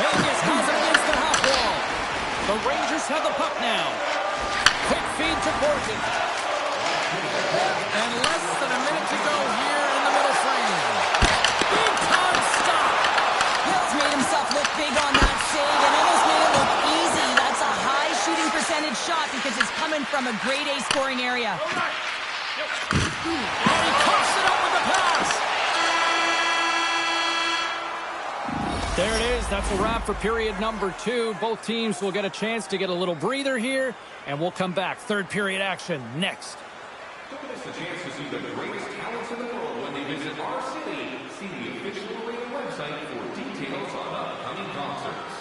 Vegas has it against the half wall. The Rangers have the puck now. Quick feed to Borgen. And less than a minute to go here in the middle frame. Big time stop. Hill's made himself look big on that save and almost made it look easy. That's a high shooting percentage shot because it's coming from a grade A scoring area. And he coughs it up with the pass. There it is. That's a wrap for period number 2. Both teams will get a chance to get a little breather here, and we'll come back. Third period action next. Don't miss the chance to see the greatest talents in the world when they visit our city. See the official arena website for details on upcoming concerts.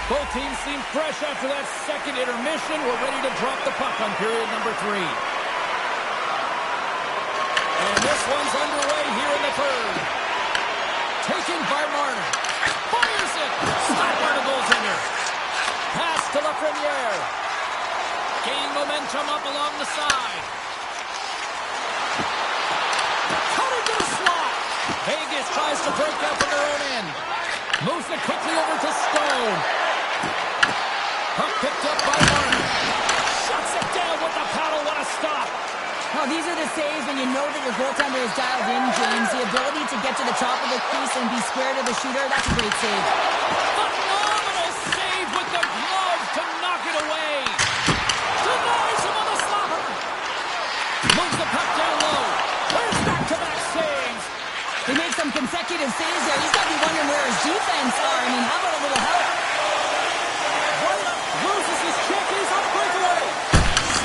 Both teams seem fresh after that second intermission. We're ready to drop the puck on period number 3. And this one's underway here in the third. Taken by Marner. Fires it. Stopped by the goaltender. Pass to Lafreniere. Gaining momentum up along the side. Cutting to the slot. Vegas tries to break out from their own end. Moves it quickly over to Stone. Puck picked up by Martin. Shuts it down with the paddle. What a stop. Well, these are the saves when you know that your goaltender is dialed in, James. The ability to get to the top of the crease and be square to the shooter, that's a great save. Phenomenal save with the glove to knock it away. Denies him on the slapper. Moves the puck down low. There's back-to-back saves. He makes some consecutive saves there. He's got to be wondering where his defense are. I mean, how about a little help? Loses his check. He's on breakaway.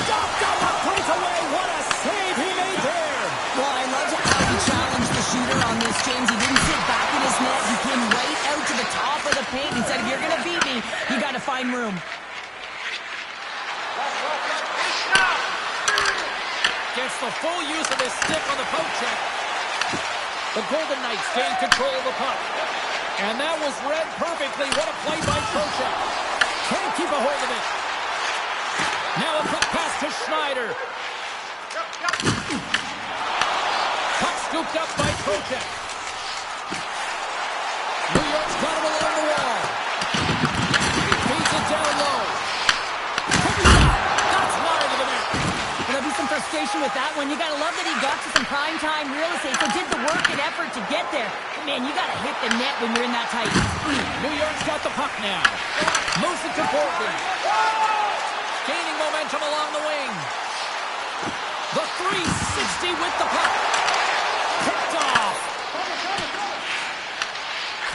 Stopped on the breakaway. What a save he made there. Well, I loved how he challenged the shooter on this, James. He didn't sit back in his net. He came right out to the top of the paint and said, if you're going to beat me, you got to find room. Gets the full use of his stick on the poke check. The Golden Knights gain control of the puck. And that was read perfectly. What a play by Trocheck. Can't keep a hold of it. Now a quick pass to Schneider. Puck scooped up by Trocheck. New York's got him along the wall. Feeds it down low. That's wide of the net. There'll be some frustration with that one. You got to love that he got to some prime-time real estate, so did the work and effort to get there. But man, you got to hit the net when you're in that tight. New York's got the puck now. Moves it to Borgen. Gaining momentum along the wing. The 360 with the puck. Picked off.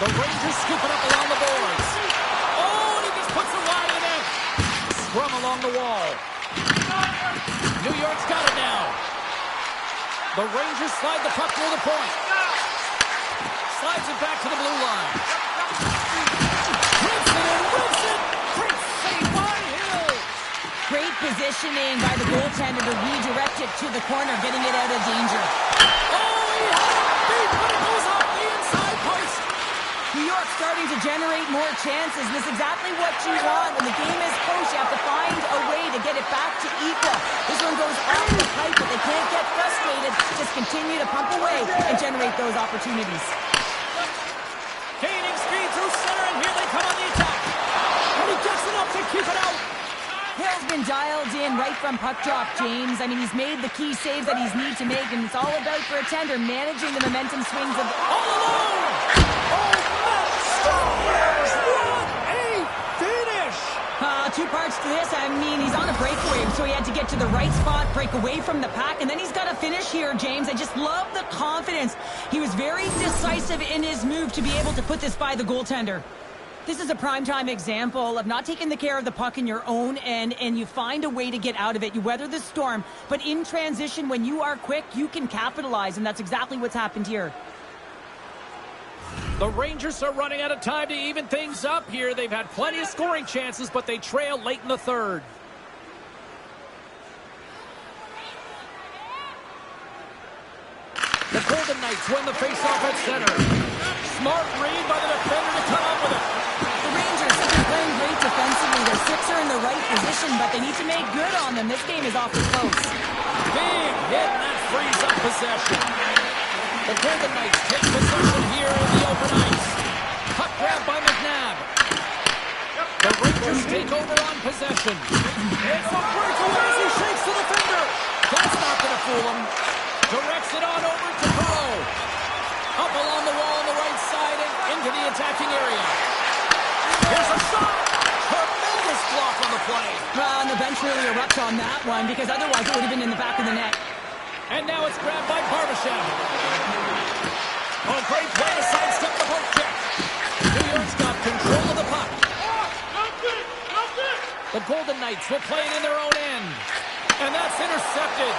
The Rangers scoop it up along the boards. Oh, and he just puts it wide of the net. Scrum along the wall. New York's got it now. The Rangers slide the puck near the point. Slides it back to the blue line. Rips it and rips it. Great save by Hill. Great positioning by the goaltender to redirect it to the corner, getting it out of danger. Oh, he had it beat, but it goes off the inside post. New York starting to generate more chances. This is exactly what you want. When the game is close, you have to find a way to get it back to equal. This one goes off the pipe, but they can't get frustrated. Just continue to pump away and generate those opportunities. Gaining speed through center, and here they come on the attack. And he gets it up to keep it out. Hill's been dialed in right from puck drop, James. I mean, he's made the key saves that he's need to make, and it's all about, for a tender, managing the momentum swings of... All alone! Oh, Matt Stoppers! What a finish! Two parts to this. I mean, he's on a breakaway, so he had to get to the right spot, break away from the pack, and then he's got to finish here, James. I just love the confidence. He was very decisive in his move to be able to put this by the goaltender. This is a primetime example of not taking the care of the puck in your own end, and you find a way to get out of it. You weather the storm, but in transition, when you are quick, you can capitalize, and that's exactly what's happened here. The Rangers are running out of time to even things up here. They've had plenty of scoring chances, but they trail late in the third. The Golden Knights win the faceoff at center. Smart read by the defender to come up with it. The Rangers have been playing great defensively. Their sticks are in the right position, but they need to make good on them. This game is awfully close. Big hit, and that frees up possession. The Golden Knights take possession here in the open ice. Puck grab by McNabb. The Rangers take over on possession. It's a breakaway as he shakes the defender. That's not going to fool him. Directs it on over to Perreault. Up along the wall on the right side and into the attacking area. Here's a shot. Tremendous block on the play. Well, and the bench really erupts on that one because otherwise it would have been in the back of the net. And now it's grabbed by Barbashev. Oh, great play to sidestep the poke check. New York's got control of the puck. The Golden Knights will play it in their own end. And that's intercepted.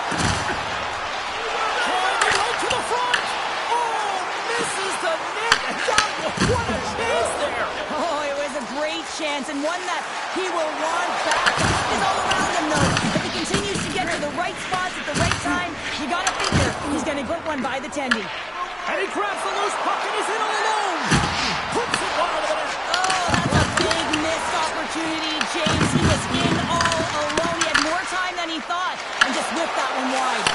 Driving right to the front. Oh, misses the net. What a chance there. Oh, it was a great chance and one that he will want back. It's all around him, though. If he continues to get to the right spots at the right time, you got to figure he's going to get one by the tendy. And he grabs the loose puck and he's in all alone. Puts it wide of the net. Oh, that's a big missed opportunity, James. He was in all alone. He had more time than he thought and just whipped that one wide.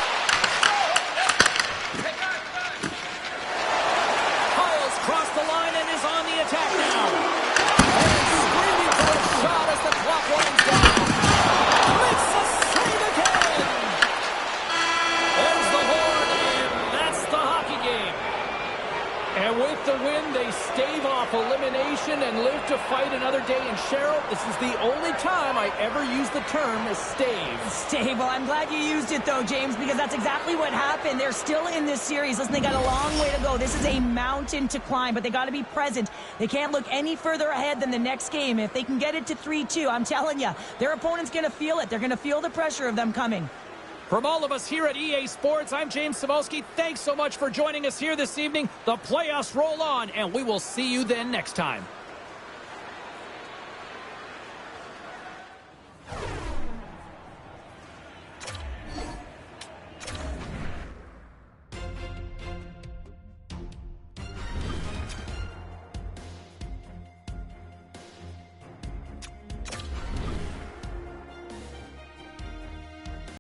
Hiles crossed the line and is on the attack now. And screaming for a shot as the clock winds down. Makes a save again. There's the horn, and that's the hockey game. And with the win, they stave off elimination and live to fight another day. And Cheryl, this is the only time I ever used the term stave. Stable. I'm glad you used it, though, James, because that's exactly what happened. They're still in this series. Listen, they got a long way to go. This is a mountain to climb, but they got to be present. They can't look any further ahead than the next game. If they can get it to 3-2, I'm telling you, their opponent's going to feel it. They're going to feel the pressure of them coming. From all of us here at EA Sports, I'm James Cybulski. Thanks so much for joining us here this evening. The playoffs roll on, and we will see you then next time.